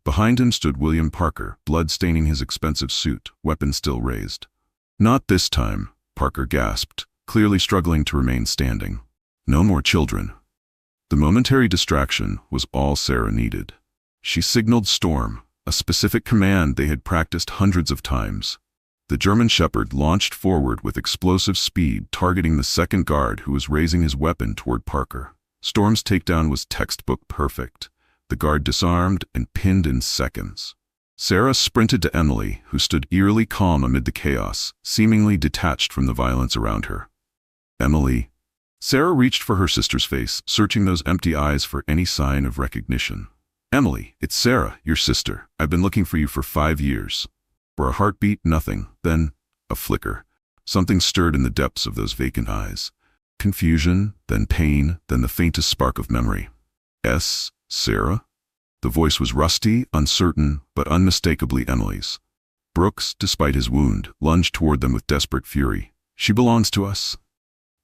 Behind him stood William Parker, blood staining his expensive suit, weapon still raised. "Not this time," Parker gasped, clearly struggling to remain standing. No more children. The momentary distraction was all Sarah needed. She signaled Storm, a specific command they had practiced hundreds of times. The German Shepherd launched forward with explosive speed, targeting the second guard who was raising his weapon toward Parker. Storm's takedown was textbook perfect. The guard disarmed and pinned in seconds. Sarah sprinted to Emily, who stood eerily calm amid the chaos, seemingly detached from the violence around her. Emily. Sarah reached for her sister's face, searching those empty eyes for any sign of recognition. Emily, it's Sarah, your sister. I've been looking for you for 5 years. For a heartbeat, nothing. Then, a flicker. Something stirred in the depths of those vacant eyes. Confusion, then pain, then the faintest spark of memory. Sarah? The voice was rusty, uncertain, but unmistakably Emily's. Brooks, despite his wound, lunged toward them with desperate fury. She belongs to us.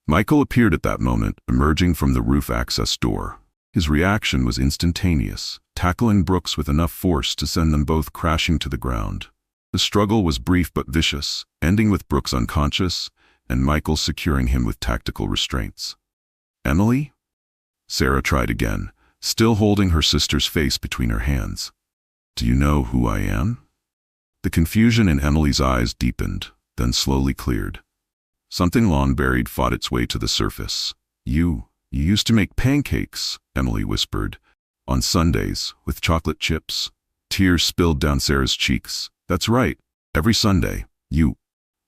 Michael appeared at that moment, emerging from the roof access door. His reaction was instantaneous, tackling Brooks with enough force to send them both crashing to the ground. The struggle was brief but vicious, ending with Brooks unconscious, and Michael securing him with tactical restraints. Emily? Sarah tried again, still holding her sister's face between her hands. Do you know who I am? The confusion in Emily's eyes deepened, then slowly cleared. Something long buried fought its way to the surface. You used to make pancakes, Emily whispered. On Sundays, with chocolate chips. Tears spilled down Sarah's cheeks. That's right. Every Sunday. You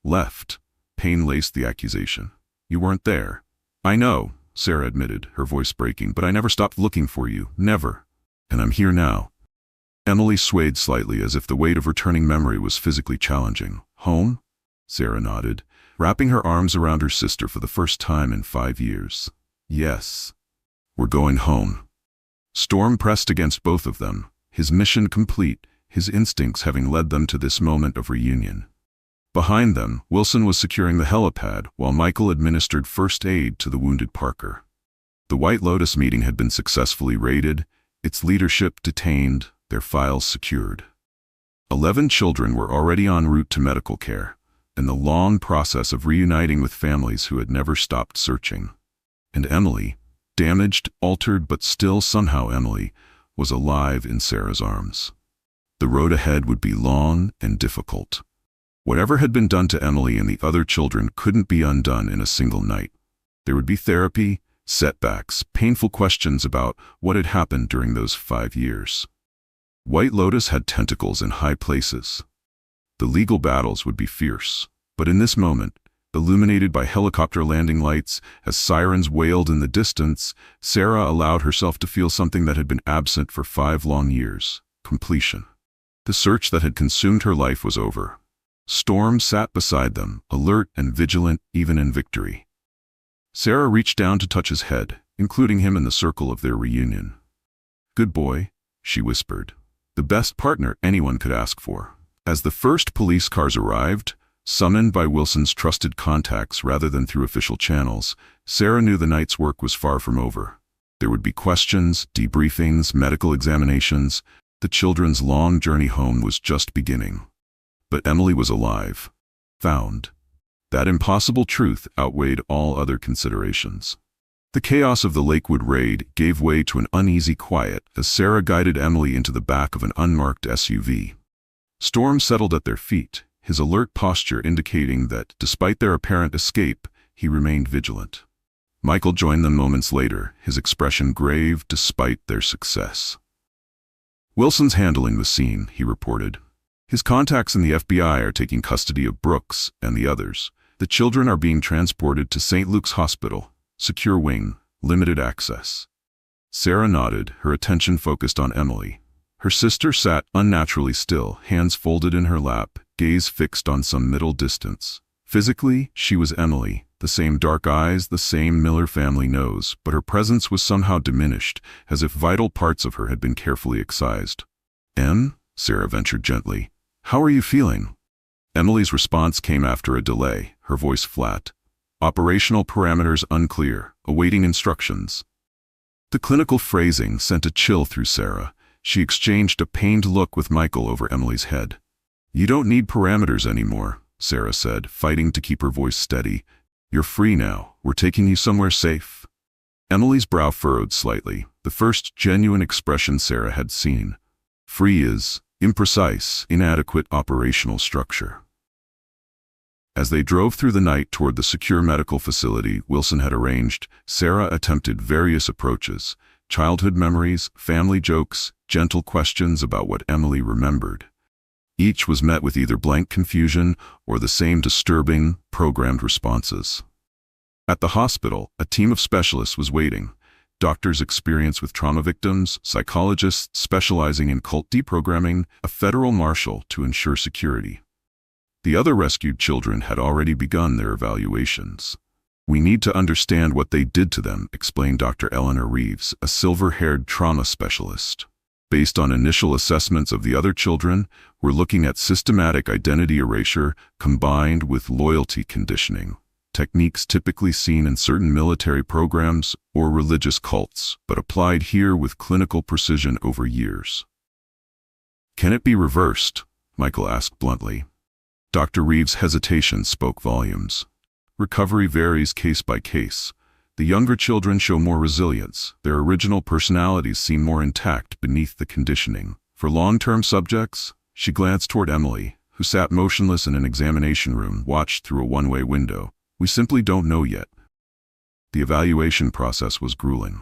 left. Pain laced the accusation. You weren't there. I know, Sarah admitted, her voice breaking, but I never stopped looking for you. Never. And I'm here now. Emily swayed slightly as if the weight of returning memory was physically challenging. Home? Sarah nodded, wrapping her arms around her sister for the first time in 5 years. Yes. We're going home. Storm pressed against both of them, his mission complete, his instincts having led them to this moment of reunion. Behind them, Wilson was securing the helipad while Michael administered first aid to the wounded Parker. The White Lotus meeting had been successfully raided, its leadership detained, their files secured. 11 children were already en route to medical care, and the long process of reuniting with families who had never stopped searching. And Emily, damaged, altered, but still somehow Emily, was alive in Sarah's arms. The road ahead would be long and difficult. Whatever had been done to Emily and the other children couldn't be undone in a single night. There would be therapy, setbacks, painful questions about what had happened during those 5 years. White Lotus had tentacles in high places. The legal battles would be fierce, but in this moment, illuminated by helicopter landing lights, as sirens wailed in the distance, Sarah allowed herself to feel something that had been absent for 5 long years: completion. The search that had consumed her life was over. Storm sat beside them, alert and vigilant even in victory. Sarah reached down to touch his head, including him in the circle of their reunion. Good boy, she whispered. The best partner anyone could ask for. As the first police cars arrived, summoned by Wilson's trusted contacts rather than through official channels, Sarah knew the night's work was far from over. There would be questions, debriefings, medical examinations. The children's long journey home was just beginning. But Emily was alive. Found. That impossible truth outweighed all other considerations. The chaos of the Lakewood raid gave way to an uneasy quiet as Sarah guided Emily into the back of an unmarked SUV. Storm settled at their feet, his alert posture indicating that, despite their apparent escape, he remained vigilant. Michael joined them moments later, his expression grave despite their success. Wilson's handling the scene, he reported. His contacts in the FBI are taking custody of Brooks and the others. The children are being transported to St. Luke's Hospital, secure wing, limited access. Sarah nodded, her attention focused on Emily. Her sister sat unnaturally still, hands folded in her lap, gaze fixed on some middle distance. Physically, she was Emily, the same dark eyes, the same Miller family nose, but her presence was somehow diminished, as if vital parts of her had been carefully excised. Em? Sarah ventured gently. How are you feeling? Emily's response came after a delay, her voice flat. Operational parameters unclear, awaiting instructions. The clinical phrasing sent a chill through Sarah. She exchanged a pained look with Michael over Emily's head. You don't need parameters anymore, Sarah said, fighting to keep her voice steady. You're free now. We're taking you somewhere safe. Emily's brow furrowed slightly, the first genuine expression Sarah had seen. Free is imprecise, inadequate operational structure. As they drove through the night toward the secure medical facility Wilson had arranged, Sarah attempted various approaches: childhood memories, family jokes, gentle questions about what Emily remembered. Each was met with either blank confusion or the same disturbing, programmed responses. At the hospital, a team of specialists was waiting. Doctors experienced with trauma victims, psychologists specializing in cult deprogramming, a federal marshal to ensure security. The other rescued children had already begun their evaluations. "We need to understand what they did to them," explained Dr. Eleanor Reeves, a silver-haired trauma specialist. "Based on initial assessments of the other children, we're looking at systematic identity erasure combined with loyalty conditioning, techniques typically seen in certain military programs or religious cults, but applied here with clinical precision over years." "Can it be reversed?" Michael asked bluntly. Dr. Reeves' hesitation spoke volumes. "Recovery varies case by case. The younger children show more resilience. Their original personalities seem more intact beneath the conditioning. For long-term subjects," she glanced toward Emily, who sat motionless in an examination room, watched through a one-way window, "we simply don't know yet." The evaluation process was grueling.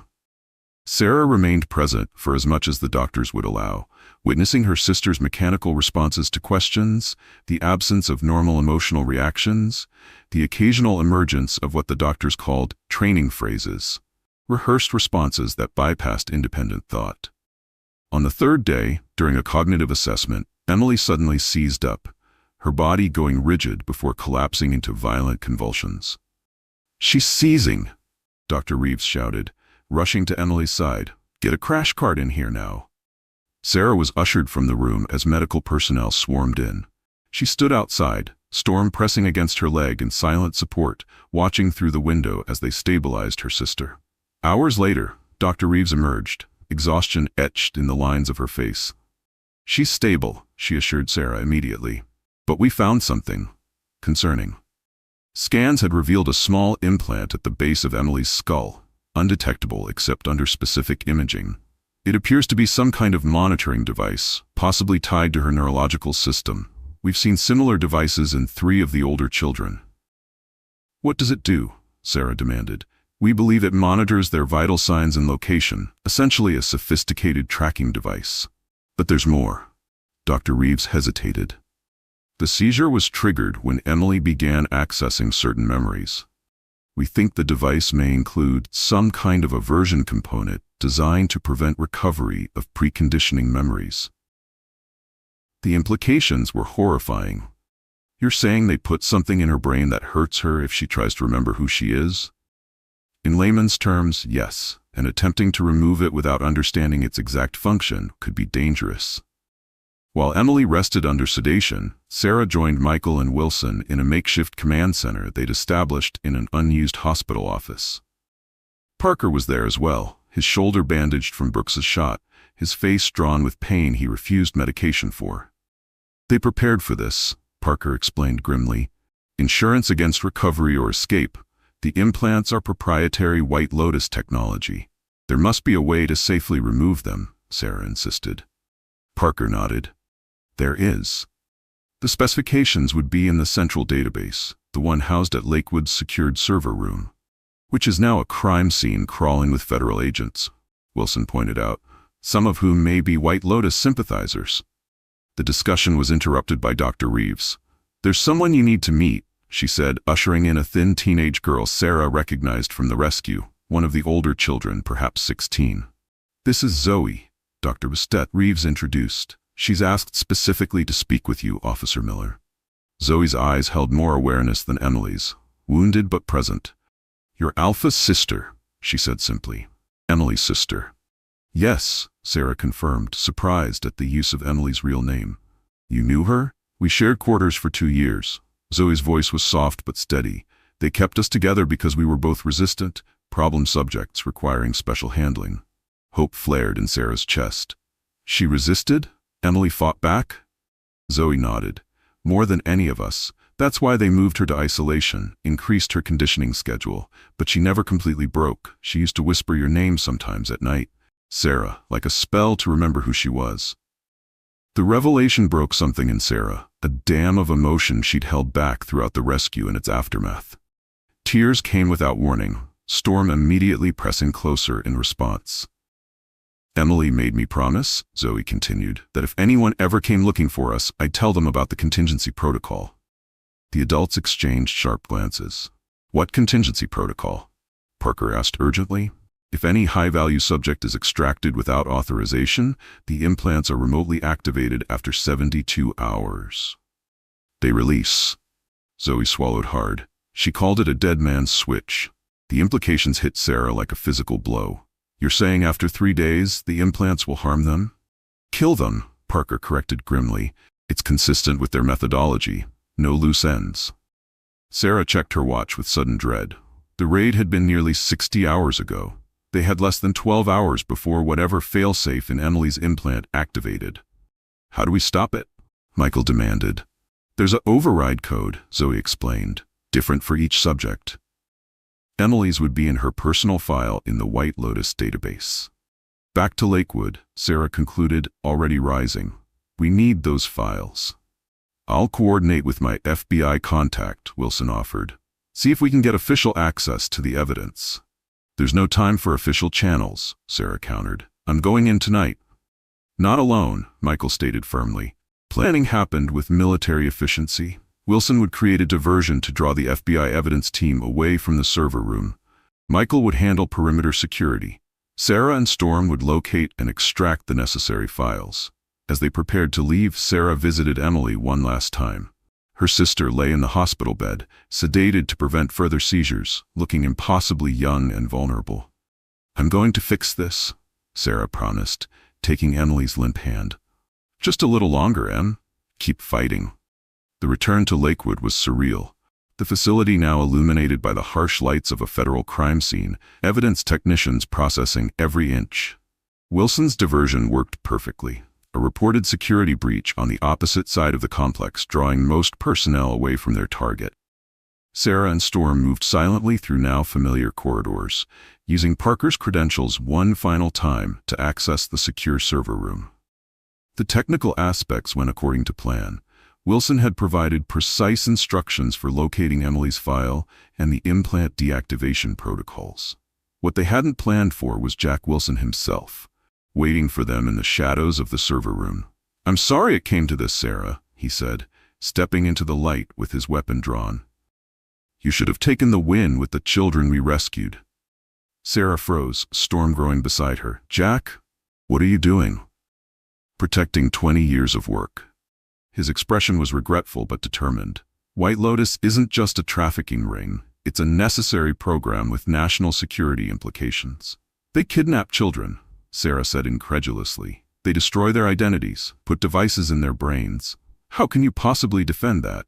Sarah remained present for as much as the doctors would allow, witnessing her sister's mechanical responses to questions, the absence of normal emotional reactions, the occasional emergence of what the doctors called training phrases, rehearsed responses that bypassed independent thought. On the third day, during a cognitive assessment, Emily suddenly seized up, her body going rigid before collapsing into violent convulsions. "She's seizing!" Dr. Reeves shouted, rushing to Emily's side. "Get a crash cart in here now." Sarah was ushered from the room as medical personnel swarmed in. She stood outside, Storm pressing against her leg in silent support, watching through the window as they stabilized her sister. Hours later, Dr. Reeves emerged, exhaustion etched in the lines of her face. "She's stable," she assured Sarah immediately. "But we found something concerning." Scans had revealed a small implant at the base of Emily's skull, undetectable except under specific imaging. "It appears to be some kind of monitoring device, possibly tied to her neurological system. We've seen similar devices in 3 of the older children." "What does it do?" Sarah demanded. "We believe it monitors their vital signs and location, essentially a sophisticated tracking device." "But there's more." Dr. Reeves hesitated. "The seizure was triggered when Emily began accessing certain memories. We think the device may include some kind of aversion component designed to prevent recovery of preconditioning memories." The implications were horrifying. "You're saying they put something in her brain that hurts her if she tries to remember who she is?" "In layman's terms, yes, and attempting to remove it without understanding its exact function could be dangerous." While Emily rested under sedation, Sarah joined Michael and Wilson in a makeshift command center they'd established in an unused hospital office. Parker was there as well, his shoulder bandaged from Brooks's shot, his face drawn with pain he refused medication for. "They prepared for this," Parker explained grimly. "Insurance against recovery or escape. The implants are proprietary White Lotus technology. There must be a way to safely remove them," Sarah insisted. Parker nodded. "There is. The specifications would be in the central database, the one housed at Lakewood's secured server room, which is now a crime scene crawling with federal agents," Wilson pointed out, "some of whom may be White Lotus sympathizers." The discussion was interrupted by Dr. Reeves. "There's someone you need to meet," she said, ushering in a thin teenage girl Sarah recognized from the rescue, one of the older children, perhaps 16. "This is Zoe," Dr. Bastet Reeves introduced. "She's asked specifically to speak with you, Officer Miller." Zoe's eyes held more awareness than Emily's, wounded but present. "Your Alpha's sister," she said simply. "Emily's sister." "Yes," Sarah confirmed, surprised at the use of Emily's real name. "You knew her?" "We shared quarters for 2 years. Zoe's voice was soft but steady. "They kept us together because we were both resistant, problem subjects requiring special handling." Hope flared in Sarah's chest. "She resisted? Emily fought back?" Zoe nodded. "More than any of us. That's why they moved her to isolation, increased her conditioning schedule. But she never completely broke. She used to whisper your name sometimes at night. Sarah, like a spell to remember who she was." The revelation broke something in Sarah, a dam of emotion she'd held back throughout the rescue and its aftermath. Tears came without warning, Storm immediately pressing closer in response. Emily made me promise, Zoe continued, that if anyone ever came looking for us, I'd tell them about the contingency protocol. The adults exchanged sharp glances. What contingency protocol? Parker asked urgently. If any high-value subject is extracted without authorization, the implants are remotely activated after 72 hours. They release. Zoe swallowed hard. She called it a dead man's switch. The implications hit Sarah like a physical blow. You're saying after 3 days, the implants will harm them? Kill them, Parker corrected grimly. It's consistent with their methodology. No loose ends. Sarah checked her watch with sudden dread. The raid had been nearly 60 hours ago. They had less than 12 hours before whatever failsafe in Emily's implant activated. How do we stop it? Michael demanded. There's an override code, Zoe explained, different for each subject. Emily's would be in her personal file in the White Lotus database. Back to Lakewood, Sarah concluded, already rising. We need those files. I'll coordinate with my FBI contact, Wilson offered. See if we can get official access to the evidence. There's no time for official channels, Sarah countered. I'm going in tonight. Not alone, Michael stated firmly. Planning happened with military efficiency. Wilson would create a diversion to draw the FBI evidence team away from the server room. Michael would handle perimeter security. Sarah and Storm would locate and extract the necessary files. As they prepared to leave, Sarah visited Emily one last time. Her sister lay in the hospital bed, sedated to prevent further seizures, looking impossibly young and vulnerable. I'm going to fix this, Sarah promised, taking Emily's limp hand. Just a little longer, Em. Keep fighting. The return to Lakewood was surreal. The facility now illuminated by the harsh lights of a federal crime scene, evidence technicians processing every inch. Wilson's diversion worked perfectly. A reported security breach on the opposite side of the complex, drawing most personnel away from their target. Sarah and Storm moved silently through now familiar corridors, using Parker's credentials one final time to access the secure server room. The technical aspects went according to plan. Wilson had provided precise instructions for locating Emily's file and the implant deactivation protocols. What they hadn't planned for was Jack Wilson himself, waiting for them in the shadows of the server room. I'm sorry it came to this, Sarah, he said, stepping into the light with his weapon drawn. You should have taken the win with the children we rescued. Sarah froze, Storm growing beside her. Jack, what are you doing? Protecting 20 years of work. His expression was regretful but determined. White Lotus isn't just a trafficking ring. It's a necessary program with national security implications. They kidnap children, Sarah said incredulously. They destroy their identities, put devices in their brains. How can you possibly defend that?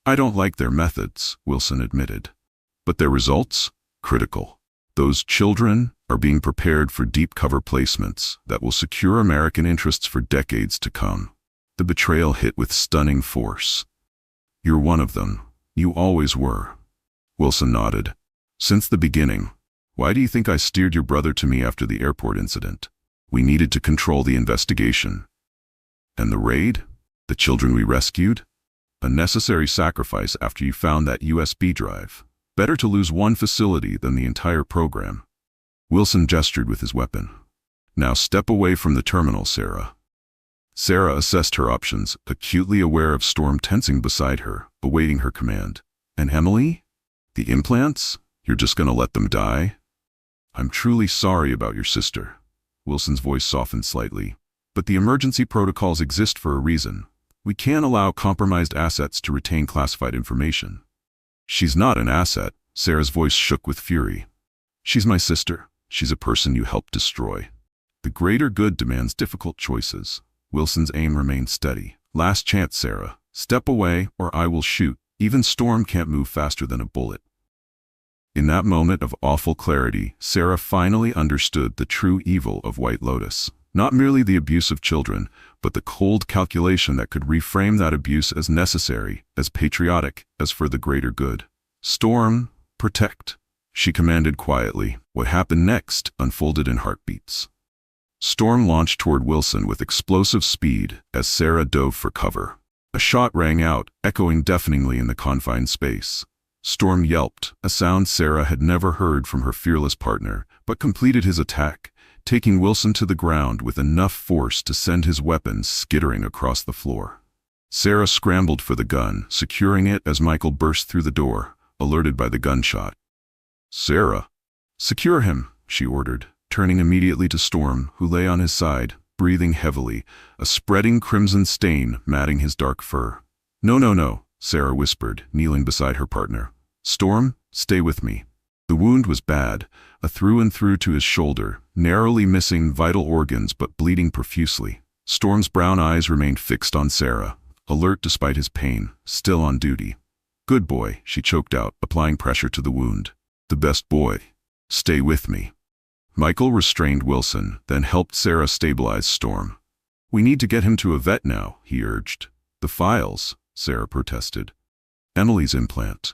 I don't like their methods, Wilson admitted. But their results? Critical. Those children are being prepared for deep cover placements that will secure American interests for decades to come. The betrayal hit with stunning force. You're one of them. You always were. Wilson nodded. Since the beginning. Why do you think I steered your brother to me after the airport incident? We needed to control the investigation. And the raid? The children we rescued? A necessary sacrifice after you found that USB drive. Better to lose one facility than the entire program. Wilson gestured with his weapon. Now step away from the terminal, Sarah. Sarah assessed her options, acutely aware of Storm tensing beside her, awaiting her command. And Emily? The implants? You're just gonna let them die? I'm truly sorry about your sister. Wilson's voice softened slightly. But the emergency protocols exist for a reason. We can't allow compromised assets to retain classified information. She's not an asset, Sarah's voice shook with fury. She's my sister. She's a person you helped destroy. The greater good demands difficult choices. Wilson's aim remained steady. Last chance, Sarah. Step away, or I will shoot. Even Storm can't move faster than a bullet. In that moment of awful clarity, Sarah finally understood the true evil of White Lotus. Not merely the abuse of children, but the cold calculation that could reframe that abuse as necessary, as patriotic, as for the greater good. Storm, protect, she commanded quietly. What happened next unfolded in heartbeats. Storm launched toward Wilson with explosive speed as Sarah dove for cover. A shot rang out, echoing deafeningly in the confined space. Storm yelped, a sound Sarah had never heard from her fearless partner, but completed his attack, taking Wilson to the ground with enough force to send his weapon skittering across the floor. Sarah scrambled for the gun, securing it as Michael burst through the door, alerted by the gunshot. "Sarah, secure him," she ordered, turning immediately to Storm, who lay on his side, breathing heavily, a spreading crimson stain matting his dark fur. "No, no, no," Sarah whispered, kneeling beside her partner. "Storm, stay with me." The wound was bad, a through and through to his shoulder, narrowly missing vital organs but bleeding profusely. Storm's brown eyes remained fixed on Sarah, alert despite his pain, still on duty. "Good boy," she choked out, applying pressure to the wound. "The best boy. Stay with me." Michael restrained Wilson, then helped Sarah stabilize Storm. "We need to get him to a vet now," he urged. "The files," Sarah protested. "Emily's implant."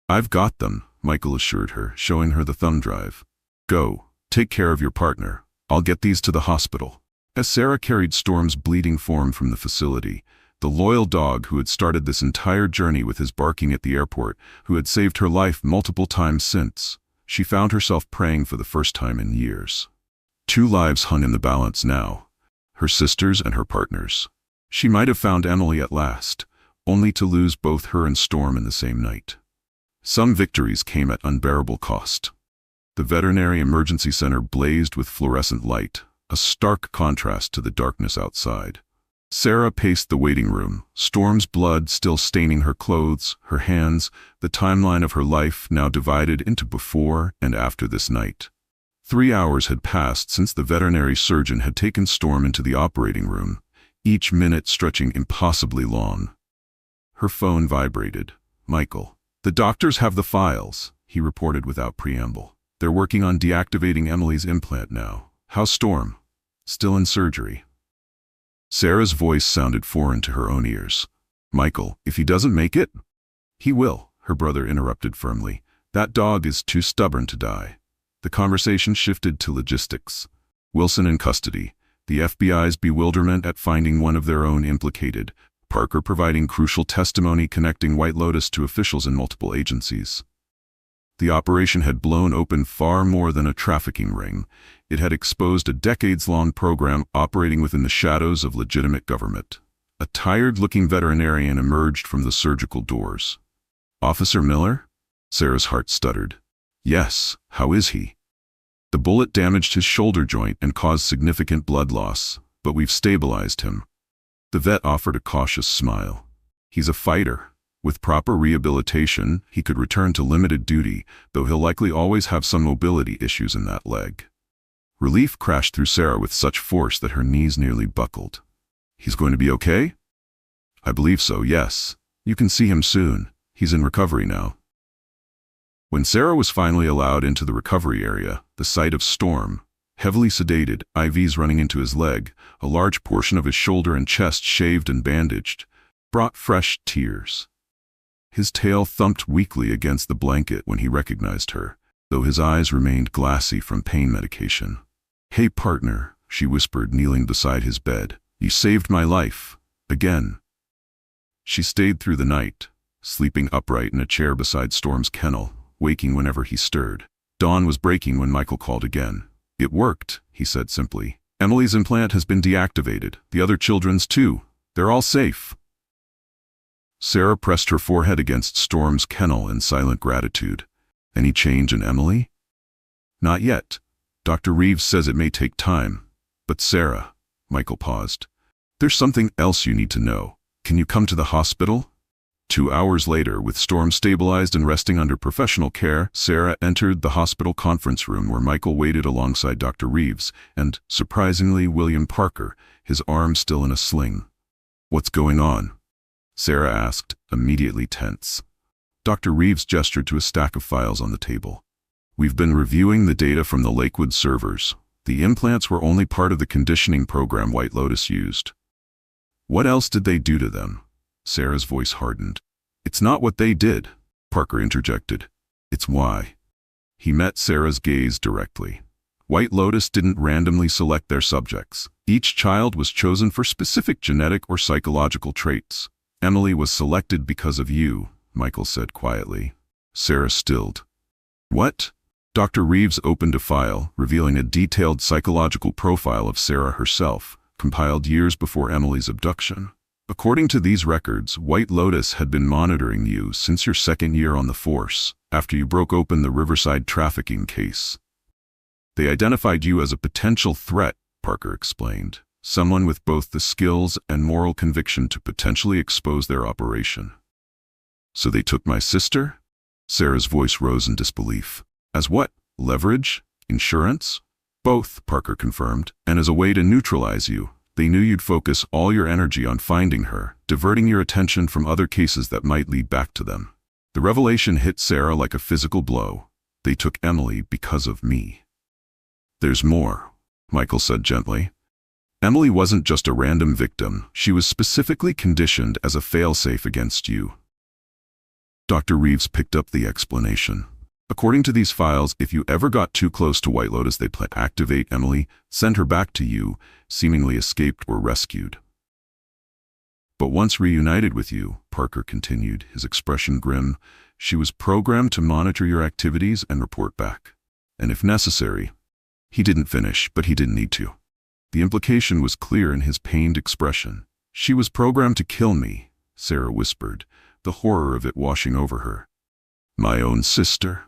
"I've got them," Michael assured her, showing her the thumb drive. "Go, take care of your partner. I'll get these to the hospital." As Sarah carried Storm's bleeding form from the facility, the loyal dog who had started this entire journey with his barking at the airport, who had saved her life multiple times since, she found herself praying for the first time in years. 2 lives hung in the balance now, her sister's and her partner's. She might have found Emily at last, only to lose both her and Storm in the same night. Some victories came at unbearable cost. The veterinary emergency center blazed with fluorescent light, a stark contrast to the darkness outside. Sarah paced the waiting room, Storm's blood still staining her clothes, her hands, the timeline of her life now divided into before and after this night. 3 hours had passed since the veterinary surgeon had taken Storm into the operating room, each minute stretching impossibly long. Her phone vibrated. "Michael, the doctors have the files," he reported without preamble. "They're working on deactivating Emily's implant now. How's Storm?" "Still in surgery." Sarah's voice sounded foreign to her own ears. "Michael, if he doesn't make it?" "He will," her brother interrupted firmly. "That dog is too stubborn to die." The conversation shifted to logistics. Wilson in custody, the FBI's bewilderment at finding one of their own implicated, Parker providing crucial testimony connecting White Lotus to officials in multiple agencies. The operation had blown open far more than a trafficking ring. It had exposed a decades-long program operating within the shadows of legitimate government. A tired-looking veterinarian emerged from the surgical doors. "Officer Miller?" Sarah's heart stuttered. "Yes, how is he?" "The bullet damaged his shoulder joint and caused significant blood loss, but we've stabilized him." The vet offered a cautious smile. "He's a fighter. With proper rehabilitation, he could return to limited duty, though he'll likely always have some mobility issues in that leg." Relief crashed through Sarah with such force that her knees nearly buckled. "He's going to be okay?" "I believe so, yes. You can see him soon. He's in recovery now." When Sarah was finally allowed into the recovery area, the sight of Storm, heavily sedated, IVs running into his leg, a large portion of his shoulder and chest shaved and bandaged, brought fresh tears. His tail thumped weakly against the blanket when he recognized her, though his eyes remained glassy from pain medication. "Hey, partner," she whispered, kneeling beside his bed. "You saved my life. Again." She stayed through the night, sleeping upright in a chair beside Storm's kennel, waking whenever he stirred. Dawn was breaking when Michael called again. "It worked," he said simply. "Emily's implant has been deactivated. The other children's too. They're all safe." Sarah pressed her forehead against Storm's kennel in silent gratitude. "Any change in Emily?" "Not yet. Dr. Reeves says it may take time. But Sarah," Michael paused, "there's something else you need to know. Can you come to the hospital?" 2 hours later, with Storm stabilized and resting under professional care, Sarah entered the hospital conference room where Michael waited alongside Dr. Reeves and, surprisingly, William Parker, his arm still in a sling. "What's going on?" Sarah asked, immediately tense. Dr. Reeves gestured to a stack of files on the table. "We've been reviewing the data from the Lakewood servers. The implants were only part of the conditioning program White Lotus used." "What else did they do to them?" Sarah's voice hardened. "It's not what they did," Parker interjected. "It's why." He met Sarah's gaze directly. White Lotus didn't randomly select their subjects. Each child was chosen for specific genetic or psychological traits. "Emily was selected because of you," Michael said quietly. Sarah stilled. "What?" Dr. Reeves opened a file, revealing a detailed psychological profile of Sarah herself, compiled years before Emily's abduction. According to these records, White Lotus had been monitoring you since your second year on the force, after you broke open the Riverside trafficking case. They identified you as a potential threat, Parker explained, someone with both the skills and moral conviction to potentially expose their operation. So they took my sister? Sarah's voice rose in disbelief. As what? Leverage? Insurance? Both, Parker confirmed, and as a way to neutralize you. They knew you'd focus all your energy on finding her, diverting your attention from other cases that might lead back to them. The revelation hit Sarah like a physical blow. They took Emily because of me. There's more, Michael said gently. Emily wasn't just a random victim. She was specifically conditioned as a failsafe against you. Dr. Reeves picked up the explanation. According to these files, if you ever got too close to White Lotus, they'd activate Emily, send her back to you, seemingly escaped or rescued. But once reunited with you, Parker continued, his expression grim, she was programmed to monitor your activities and report back. And if necessary, he didn't finish, but he didn't need to. The implication was clear in his pained expression. She was programmed to kill me, Sarah whispered, the horror of it washing over her. My own sister?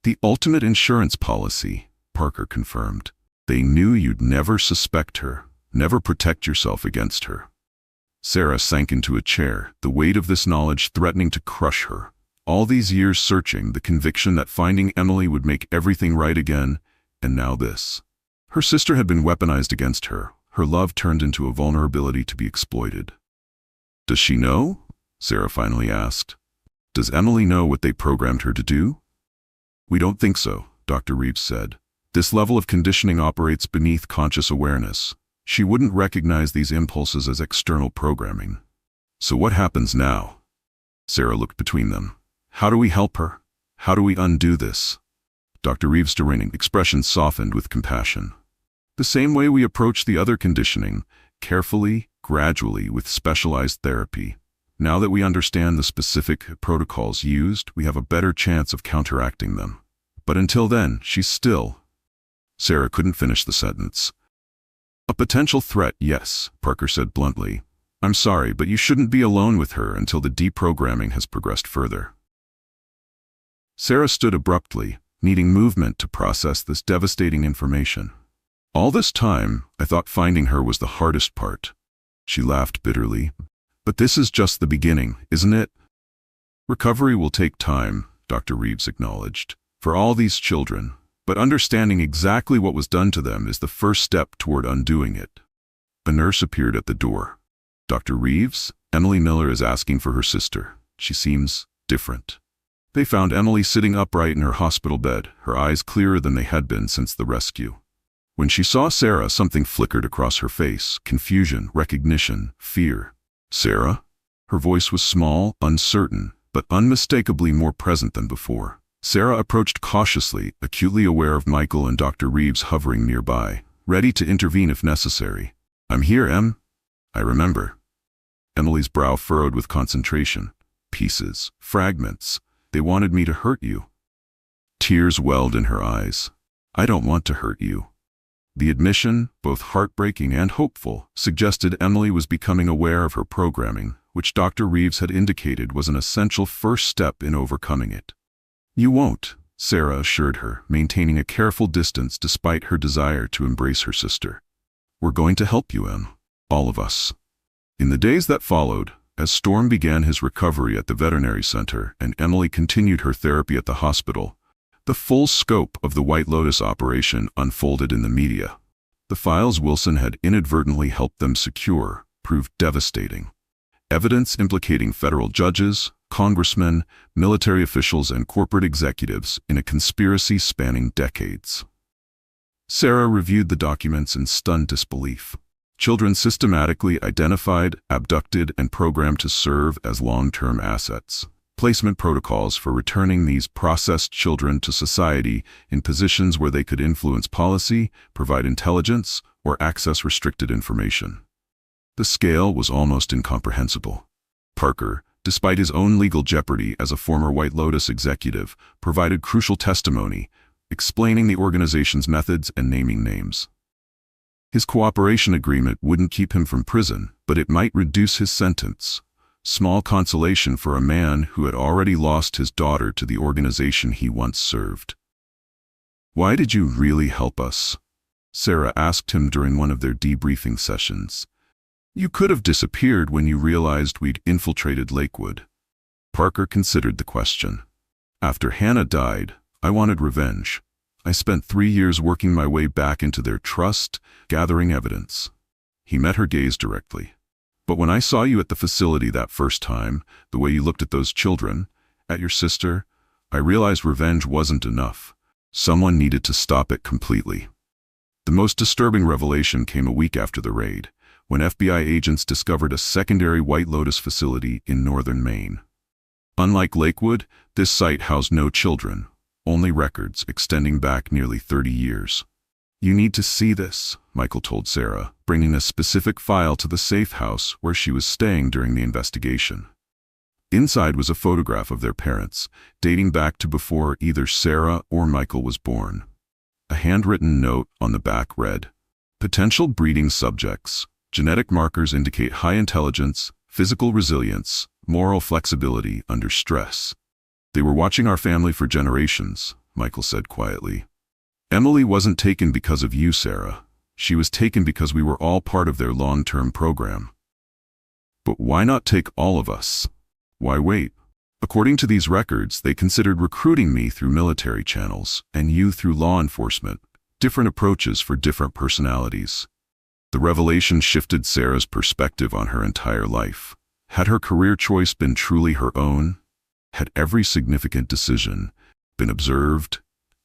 The ultimate insurance policy, Parker confirmed. They knew you'd never suspect her, never protect yourself against her. Sarah sank into a chair, the weight of this knowledge threatening to crush her. All these years searching, the conviction that finding Emily would make everything right again, and now this. Her sister had been weaponized against her, her love turned into a vulnerability to be exploited. Does she know? Sarah finally asked. Does Emily know what they programmed her to do? We don't think so, Dr. Reeves said. This level of conditioning operates beneath conscious awareness. She wouldn't recognize these impulses as external programming. So what happens now? Sarah looked between them. How do we help her? How do we undo this? Dr. Reeves' serene expression softened with compassion. The same way we approach the other conditioning, carefully, gradually, with specialized therapy. Now that we understand the specific protocols used, we have a better chance of counteracting them. But until then, she's still... Sarah couldn't finish the sentence. A potential threat, yes, Parker said bluntly. I'm sorry, but you shouldn't be alone with her until the deprogramming has progressed further. Sarah stood abruptly, needing movement to process this devastating information. All this time, I thought finding her was the hardest part. She laughed bitterly. But this is just the beginning, isn't it? Recovery will take time, Dr. Reeves acknowledged, for all these children, but understanding exactly what was done to them is the first step toward undoing it. A nurse appeared at the door. Dr. Reeves, Emily Miller is asking for her sister. She seems different. They found Emily sitting upright in her hospital bed, her eyes clearer than they had been since the rescue. When she saw Sarah, something flickered across her face, confusion, recognition, fear. Sarah? Her voice was small, uncertain, but unmistakably more present than before. Sarah approached cautiously, acutely aware of Michael and Dr. Reeves hovering nearby, ready to intervene if necessary. I'm here, Em. I remember. Emily's brow furrowed with concentration. Pieces, fragments. They wanted me to hurt you. Tears welled in her eyes. I don't want to hurt you. The admission, both heartbreaking and hopeful, suggested Emily was becoming aware of her programming, which Dr. Reeves had indicated was an essential first step in overcoming it. You won't, Sarah assured her, maintaining a careful distance despite her desire to embrace her sister. We're going to help you, Em. All of us. In the days that followed, as Storm began his recovery at the veterinary center and Emily continued her therapy at the hospital, the full scope of the White Lotus operation unfolded in the media. The files Wilson had inadvertently helped them secure proved devastating. Evidence implicating federal judges, congressmen, military officials, and corporate executives in a conspiracy spanning decades. Sarah reviewed the documents in stunned disbelief. Children systematically identified, abducted, and programmed to serve as long-term assets. Placement protocols for returning these processed children to society in positions where they could influence policy, provide intelligence, or access restricted information. The scale was almost incomprehensible. Parker, despite his own legal jeopardy as a former White Lotus executive, provided crucial testimony, explaining the organization's methods and naming names. His cooperation agreement wouldn't keep him from prison, but it might reduce his sentence. Small consolation for a man who had already lost his daughter to the organization he once served. "Why did you really help us?" Sarah asked him during one of their debriefing sessions. "You could have disappeared when you realized we'd infiltrated Lakewood." Parker considered the question. "After Hannah died, I wanted revenge. I spent 3 years working my way back into their trust, gathering evidence." He met her gaze directly. "But when I saw you at the facility that first time, the way you looked at those children, at your sister, I realized revenge wasn't enough. Someone needed to stop it completely." The most disturbing revelation came a week after the raid, when FBI agents discovered a secondary White Lotus facility in northern Maine. Unlike Lakewood, this site housed no children, only records extending back nearly 30 years. "You need to see this," Michael told Sarah, bringing a specific file to the safe house where she was staying during the investigation. Inside was a photograph of their parents, dating back to before either Sarah or Michael was born. A handwritten note on the back read, "Potential breeding subjects. Genetic markers indicate high intelligence, physical resilience, moral flexibility under stress." "They were watching our family for generations," Michael said quietly. "Emily wasn't taken because of you, Sarah. She was taken because we were all part of their long-term program." "But why not take all of us? Why wait? According to these records, they considered recruiting me through military channels and you through law enforcement, different approaches for different personalities." The revelation shifted Sarah's perspective on her entire life. Had her career choice been truly her own? Had every significant decision been observed,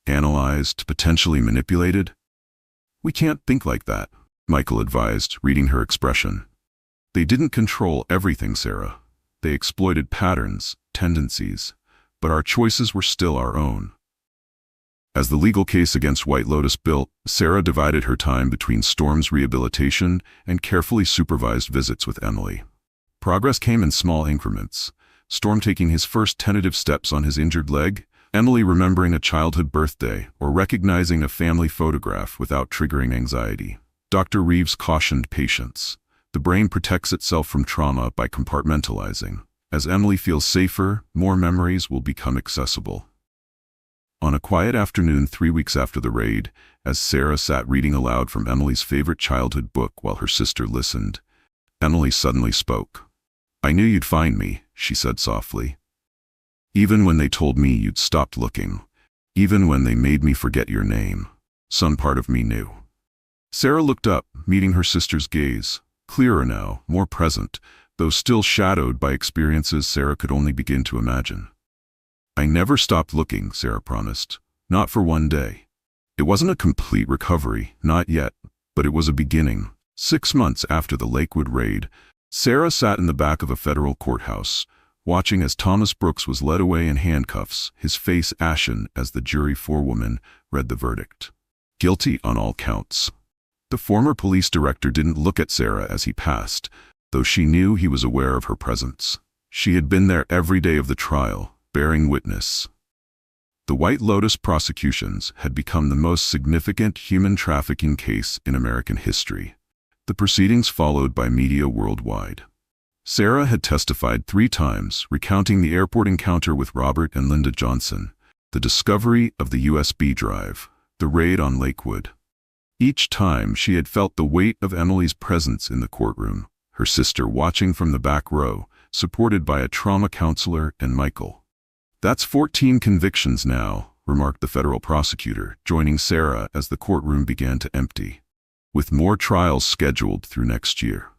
analyzed, potentially manipulated? "We can't think like that," Michael advised, reading her expression. "They didn't control everything, Sarah. They exploited patterns, tendencies, but our choices were still our own." As the legal case against White Lotus built, Sarah divided her time between Storm's rehabilitation and carefully supervised visits with Emily. Progress came in small increments. Storm taking his first tentative steps on his injured leg, Emily remembering a childhood birthday or recognizing a family photograph without triggering anxiety. Dr. Reeves cautioned patience. The brain protects itself from trauma by compartmentalizing. As Emily feels safer, more memories will become accessible. On a quiet afternoon 3 weeks after the raid, as Sarah sat reading aloud from Emily's favorite childhood book while her sister listened, Emily suddenly spoke. "I knew you'd find me," she said softly. "Even when they told me you'd stopped looking, even when they made me forget your name, some part of me knew." Sarah looked up, meeting her sister's gaze, clearer now, more present, though still shadowed by experiences Sarah could only begin to imagine. "I never stopped looking," Sarah promised. "Not for one day." It wasn't a complete recovery, not yet, but it was a beginning. 6 months after the Lakewood raid, Sarah sat in the back of a federal courthouse, watching as Thomas Brooks was led away in handcuffs, his face ashen as the jury forewoman read the verdict. Guilty on all counts. The former police director didn't look at Sarah as he passed, though she knew he was aware of her presence. She had been there every day of the trial, bearing witness. The White Lotus prosecutions had become the most significant human trafficking case in American history. The proceedings followed by media worldwide. Sarah had testified 3 times, recounting the airport encounter with Robert and Linda Johnson, the discovery of the USB drive, the raid on Lakewood. Each time she had felt the weight of Emily's presence in the courtroom, her sister watching from the back row, supported by a trauma counselor and Michael. "That's 14 convictions now," remarked the federal prosecutor, joining Sarah as the courtroom began to empty, with more trials scheduled through next year.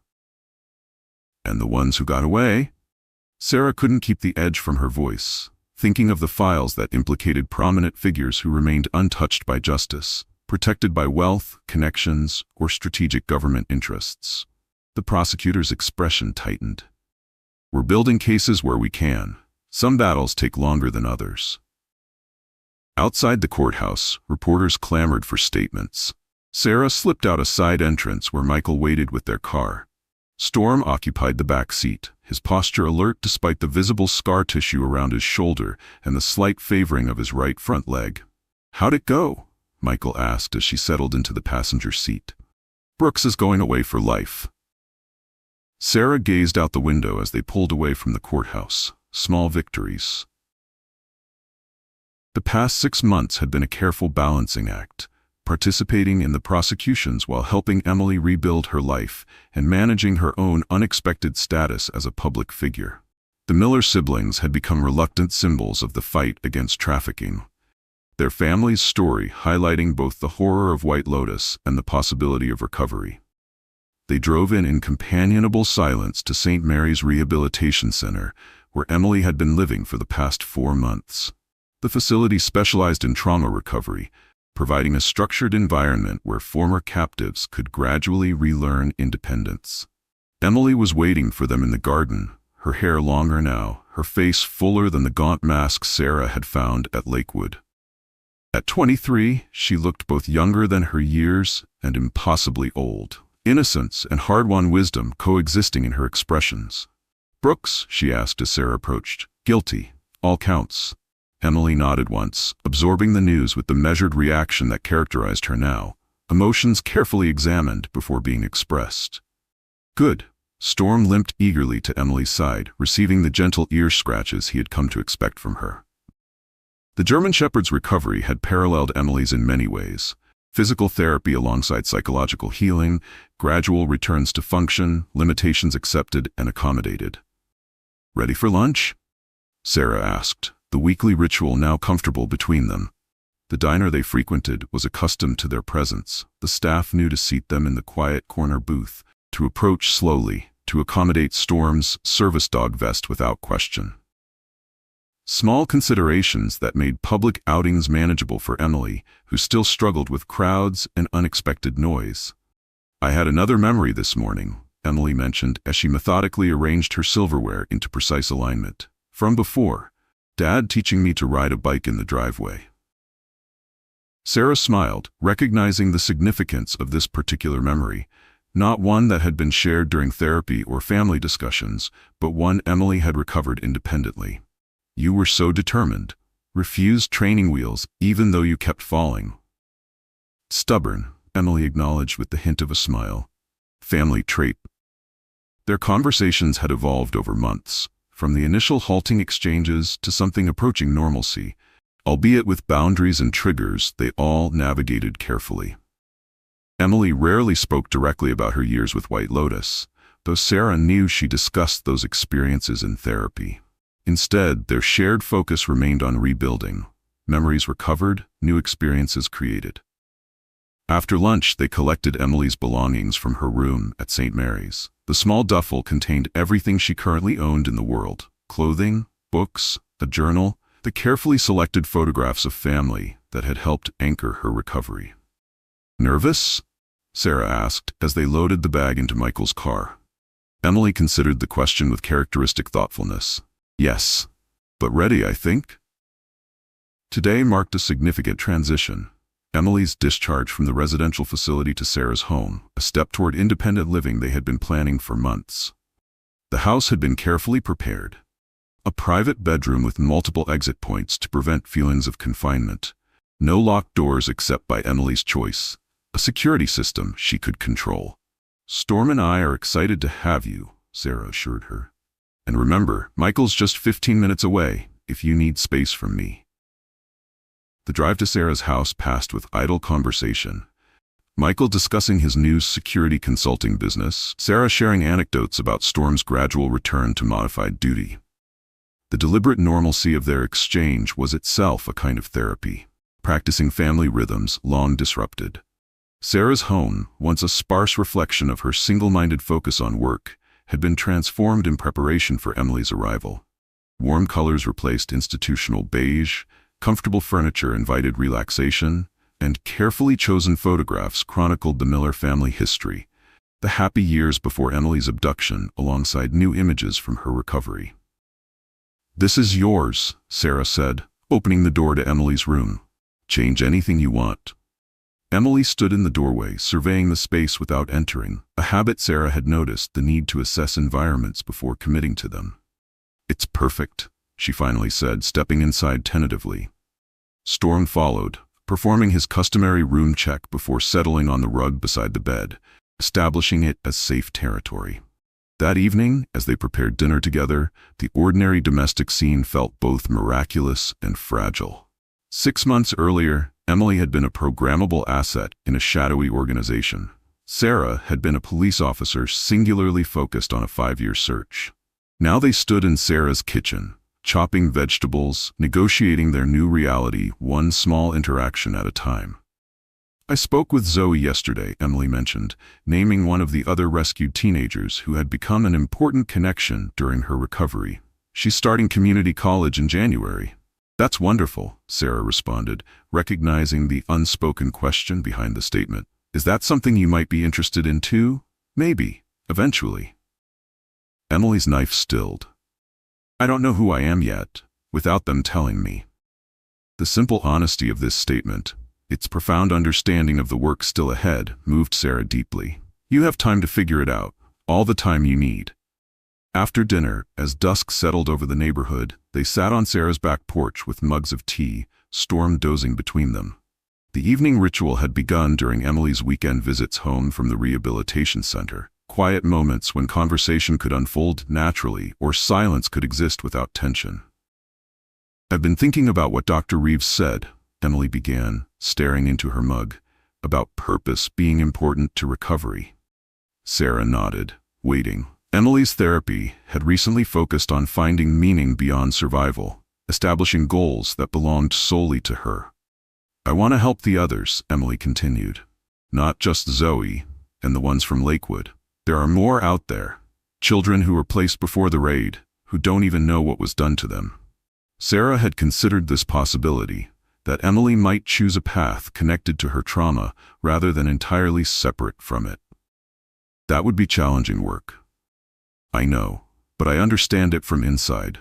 "And the ones who got away?" Sarah couldn't keep the edge from her voice, thinking of the files that implicated prominent figures who remained untouched by justice, protected by wealth, connections, or strategic government interests. The prosecutor's expression tightened. "We're building cases where we can. Some battles take longer than others." Outside the courthouse, reporters clamored for statements. Sarah slipped out a side entrance where Michael waited with their car. Storm occupied the back seat, his posture alert despite the visible scar tissue around his shoulder and the slight favoring of his right front leg. "How'd it go?" Michael asked as she settled into the passenger seat. "Brooks is going away for life." Sarah gazed out the window as they pulled away from the courthouse. Small victories. The past 6 months had been a careful balancing act, participating in the prosecutions while helping Emily rebuild her life and managing her own unexpected status as a public figure. The Miller siblings had become reluctant symbols of the fight against trafficking, their family's story highlighting both the horror of White Lotus and the possibility of recovery. They drove in companionable silence to St. Mary's Rehabilitation Center, where Emily had been living for the past 4 months. The facility specialized in trauma recovery, providing a structured environment where former captives could gradually relearn independence. Emily was waiting for them in the garden, her hair longer now, her face fuller than the gaunt mask Sarah had found at Lakewood. At 23, she looked both younger than her years and impossibly old, innocence and hard-won wisdom coexisting in her expressions. "Brooks?" she asked as Sarah approached. "Guilty. All counts." Emily nodded once, absorbing the news with the measured reaction that characterized her now, emotions carefully examined before being expressed. "Good." Storm limped eagerly to Emily's side, receiving the gentle ear scratches he had come to expect from her. The German Shepherd's recovery had paralleled Emily's in many ways. Physical therapy alongside psychological healing, gradual returns to function, limitations accepted and accommodated. "Ready for lunch?" Sarah asked, the weekly ritual now comfortable between them. The diner they frequented was accustomed to their presence. The staff knew to seat them in the quiet corner booth, to approach slowly, to accommodate Storm's service dog vest without question. Small considerations that made public outings manageable for Emily, who still struggled with crowds and unexpected noise. "I had another memory this morning," Emily mentioned as she methodically arranged her silverware into precise alignment. "From before. Dad teaching me to ride a bike in the driveway." Sarah smiled, recognizing the significance of this particular memory, not one that had been shared during therapy or family discussions, but one Emily had recovered independently. "You were so determined. Refused training wheels even though you kept falling." "Stubborn," Emily acknowledged with the hint of a smile. "Family trait." Their conversations had evolved over months, from the initial halting exchanges to something approaching normalcy, albeit with boundaries and triggers they all navigated carefully. Emily rarely spoke directly about her years with White Lotus, though Sarah knew she discussed those experiences in therapy. Instead, their shared focus remained on rebuilding. Memories recovered, new experiences created. After lunch, they collected Emily's belongings from her room at St. Mary's. The small duffel contained everything she currently owned in the world: clothing, books, a journal, the carefully selected photographs of family that had helped anchor her recovery. "Nervous?" Sarah asked as they loaded the bag into Michael's car. Emily considered the question with characteristic thoughtfulness. "Yes, but ready, I think." Today marked a significant transition. Emily's discharge from the residential facility to Sarah's home, a step toward independent living they had been planning for months. The house had been carefully prepared. A private bedroom with multiple exit points to prevent feelings of confinement. No locked doors except by Emily's choice. A security system she could control. "Storm and I are excited to have you," Sarah assured her. "And remember, Michael's just 15 minutes away if you need space from me." The drive to Sarah's house passed with idle conversation. Michael discussing his new security consulting business, Sarah sharing anecdotes about Storm's gradual return to modified duty. The deliberate normalcy of their exchange was itself a kind of therapy, practicing family rhythms long disrupted. Sarah's home, once a sparse reflection of her single-minded focus on work, had been transformed in preparation for Emily's arrival. Warm colors replaced institutional beige, comfortable furniture invited relaxation, and carefully chosen photographs chronicled the Miller family history, the happy years before Emily's abduction alongside new images from her recovery. "This is yours," Sarah said, opening the door to Emily's room. "Change anything you want." Emily stood in the doorway, surveying the space without entering, a habit Sarah had noticed, the need to assess environments before committing to them. "It's perfect," she finally said, stepping inside tentatively. Storm followed, performing his customary room check before settling on the rug beside the bed, establishing it as safe territory. That evening, as they prepared dinner together, the ordinary domestic scene felt both miraculous and fragile. 6 months earlier, Emily had been a programmable asset in a shadowy organization. Sarah had been a police officer singularly focused on a 5-year search. Now they stood in Sarah's kitchen, chopping vegetables, negotiating their new reality one small interaction at a time. "I spoke with Zoe yesterday," Emily mentioned, naming one of the other rescued teenagers who had become an important connection during her recovery. "She's starting community college in January." "That's wonderful," Sarah responded, recognizing the unspoken question behind the statement. "Is that something you might be interested in too?" "Maybe, eventually." Emily's knife stilled. "I don't know who I am yet, without them telling me." The simple honesty of this statement, its profound understanding of the work still ahead, moved Sarah deeply. "You have time to figure it out, all the time you need." After dinner, as dusk settled over the neighborhood, they sat on Sarah's back porch with mugs of tea, Storm dozing between them. The evening ritual had begun during Emily's weekend visits home from the rehabilitation center. Quiet moments when conversation could unfold naturally or silence could exist without tension. "I've been thinking about what Dr. Reeves said," Emily began, staring into her mug, "about purpose being important to recovery." Sarah nodded, waiting. Emily's therapy had recently focused on finding meaning beyond survival, establishing goals that belonged solely to her. "I want to help the others," Emily continued. "Not just Zoe and the ones from Lakewood. There are more out there, children who were placed before the raid, who don't even know what was done to them." Sarah had considered this possibility, that Emily might choose a path connected to her trauma rather than entirely separate from it. "That would be challenging work." "I know, but I understand it from inside."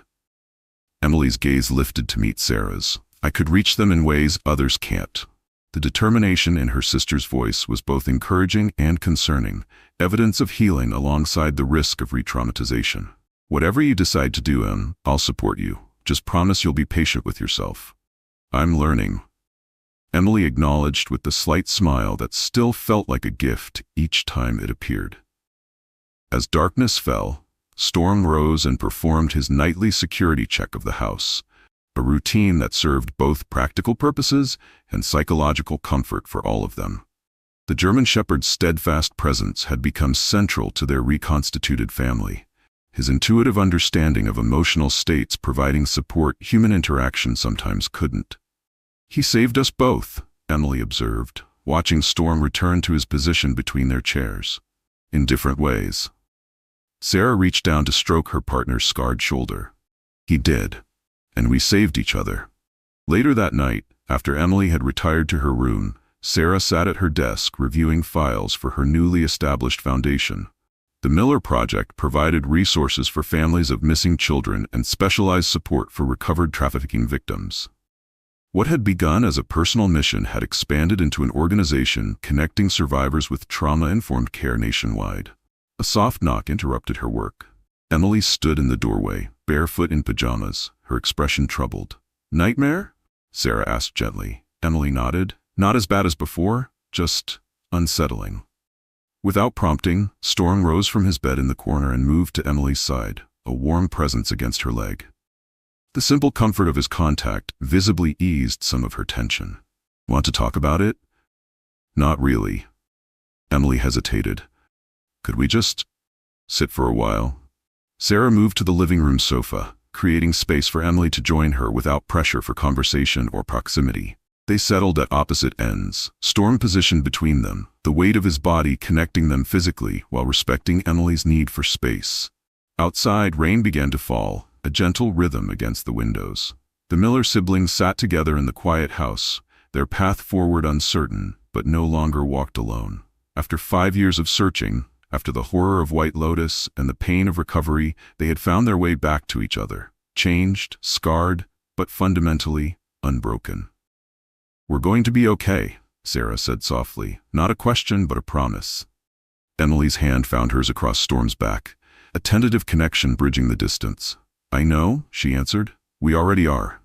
Emily's gaze lifted to meet Sarah's. "I could reach them in ways others can't." The determination in her sister's voice was both encouraging and concerning, evidence of healing alongside the risk of re-traumatization. "Whatever you decide to do, I'll support you. Just promise you'll be patient with yourself." "I'm learning," Emily acknowledged with the slight smile that still felt like a gift each time it appeared. As darkness fell, Storm rose and performed his nightly security check of the house, a routine that served both practical purposes and psychological comfort for all of them. The German Shepherd's steadfast presence had become central to their reconstituted family, his intuitive understanding of emotional states providing support human interaction sometimes couldn't. "He saved us both," Emily observed, watching Storm return to his position between their chairs. "In different ways." Sarah reached down to stroke her partner's scarred shoulder. "He did. And we saved each other." Later that night, after Emily had retired to her room, Sarah sat at her desk reviewing files for her newly established foundation. The Miller Project provided resources for families of missing children and specialized support for recovered trafficking victims. What had begun as a personal mission had expanded into an organization connecting survivors with trauma-informed care nationwide. A soft knock interrupted her work. Emily stood in the doorway, barefoot in pajamas, her expression troubled. "Nightmare?" Sarah asked gently. Emily nodded. "Not as bad as before, just unsettling." Without prompting, Storm rose from his bed in the corner and moved to Emily's side, a warm presence against her leg. The simple comfort of his contact visibly eased some of her tension. "Want to talk about it?" "Not really." Emily hesitated. "Could we just sit for a while?" Sarah moved to the living room sofa, creating space for Emily to join her without pressure for conversation or proximity. They settled at opposite ends, Storm positioned between them, the weight of his body connecting them physically while respecting Emily's need for space. Outside, rain began to fall, a gentle rhythm against the windows. The Miller siblings sat together in the quiet house, their path forward uncertain, but no longer walked alone. After 5 years of searching, after the horror of White Lotus and the pain of recovery, they had found their way back to each other, changed, scarred, but fundamentally unbroken. "We're going to be okay," Sarah said softly, not a question but a promise. Emily's hand found hers across Storm's back, a tentative connection bridging the distance. "I know," she answered. "We already are."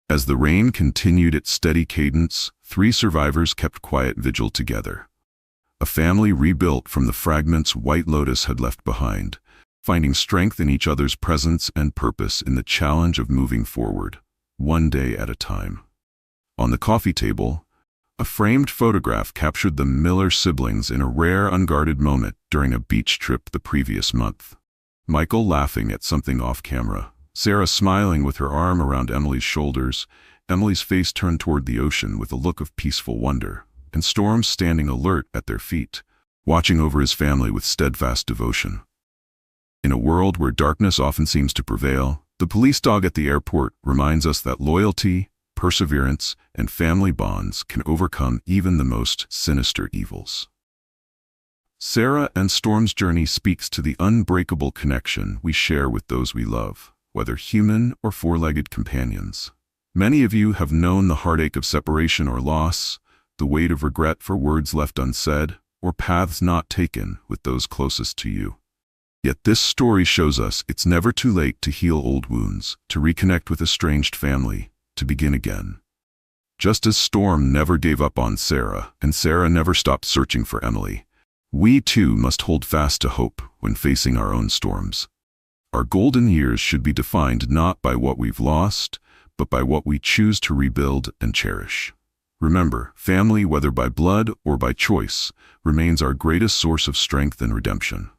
As the rain continued its steady cadence, 3 survivors kept quiet vigil together. A family rebuilt from the fragments White Lotus had left behind, finding strength in each other's presence and purpose in the challenge of moving forward, one day at a time. On the coffee table, a framed photograph captured the Miller siblings in a rare, unguarded moment during a beach trip the previous month. Michael laughing at something off camera, Sarah smiling with her arm around Emily's shoulders, Emily's face turned toward the ocean with a look of peaceful wonder, and Storm standing alert at their feet, watching over his family with steadfast devotion. In a world where darkness often seems to prevail, the police dog at the airport reminds us that loyalty, perseverance, and family bonds can overcome even the most sinister evils. Sarah and Storm's journey speaks to the unbreakable connection we share with those we love, whether human or four-legged companions. Many of you have known the heartache of separation or loss, the weight of regret for words left unsaid, or paths not taken with those closest to you. Yet this story shows us it's never too late to heal old wounds, to reconnect with estranged family, to begin again. Just as Storm never gave up on Sarah, and Sarah never stopped searching for Emily, we too must hold fast to hope when facing our own storms. Our golden years should be defined not by what we've lost, but by what we choose to rebuild and cherish. Remember, family, whether by blood or by choice, remains our greatest source of strength and redemption.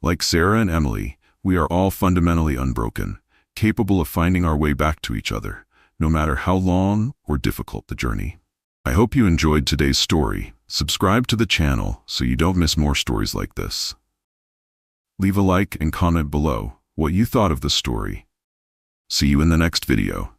Like Sarah and Emily, we are all fundamentally unbroken, capable of finding our way back to each other, no matter how long or difficult the journey. I hope you enjoyed today's story. Subscribe to the channel so you don't miss more stories like this. Leave a like and comment below what you thought of the story. See you in the next video.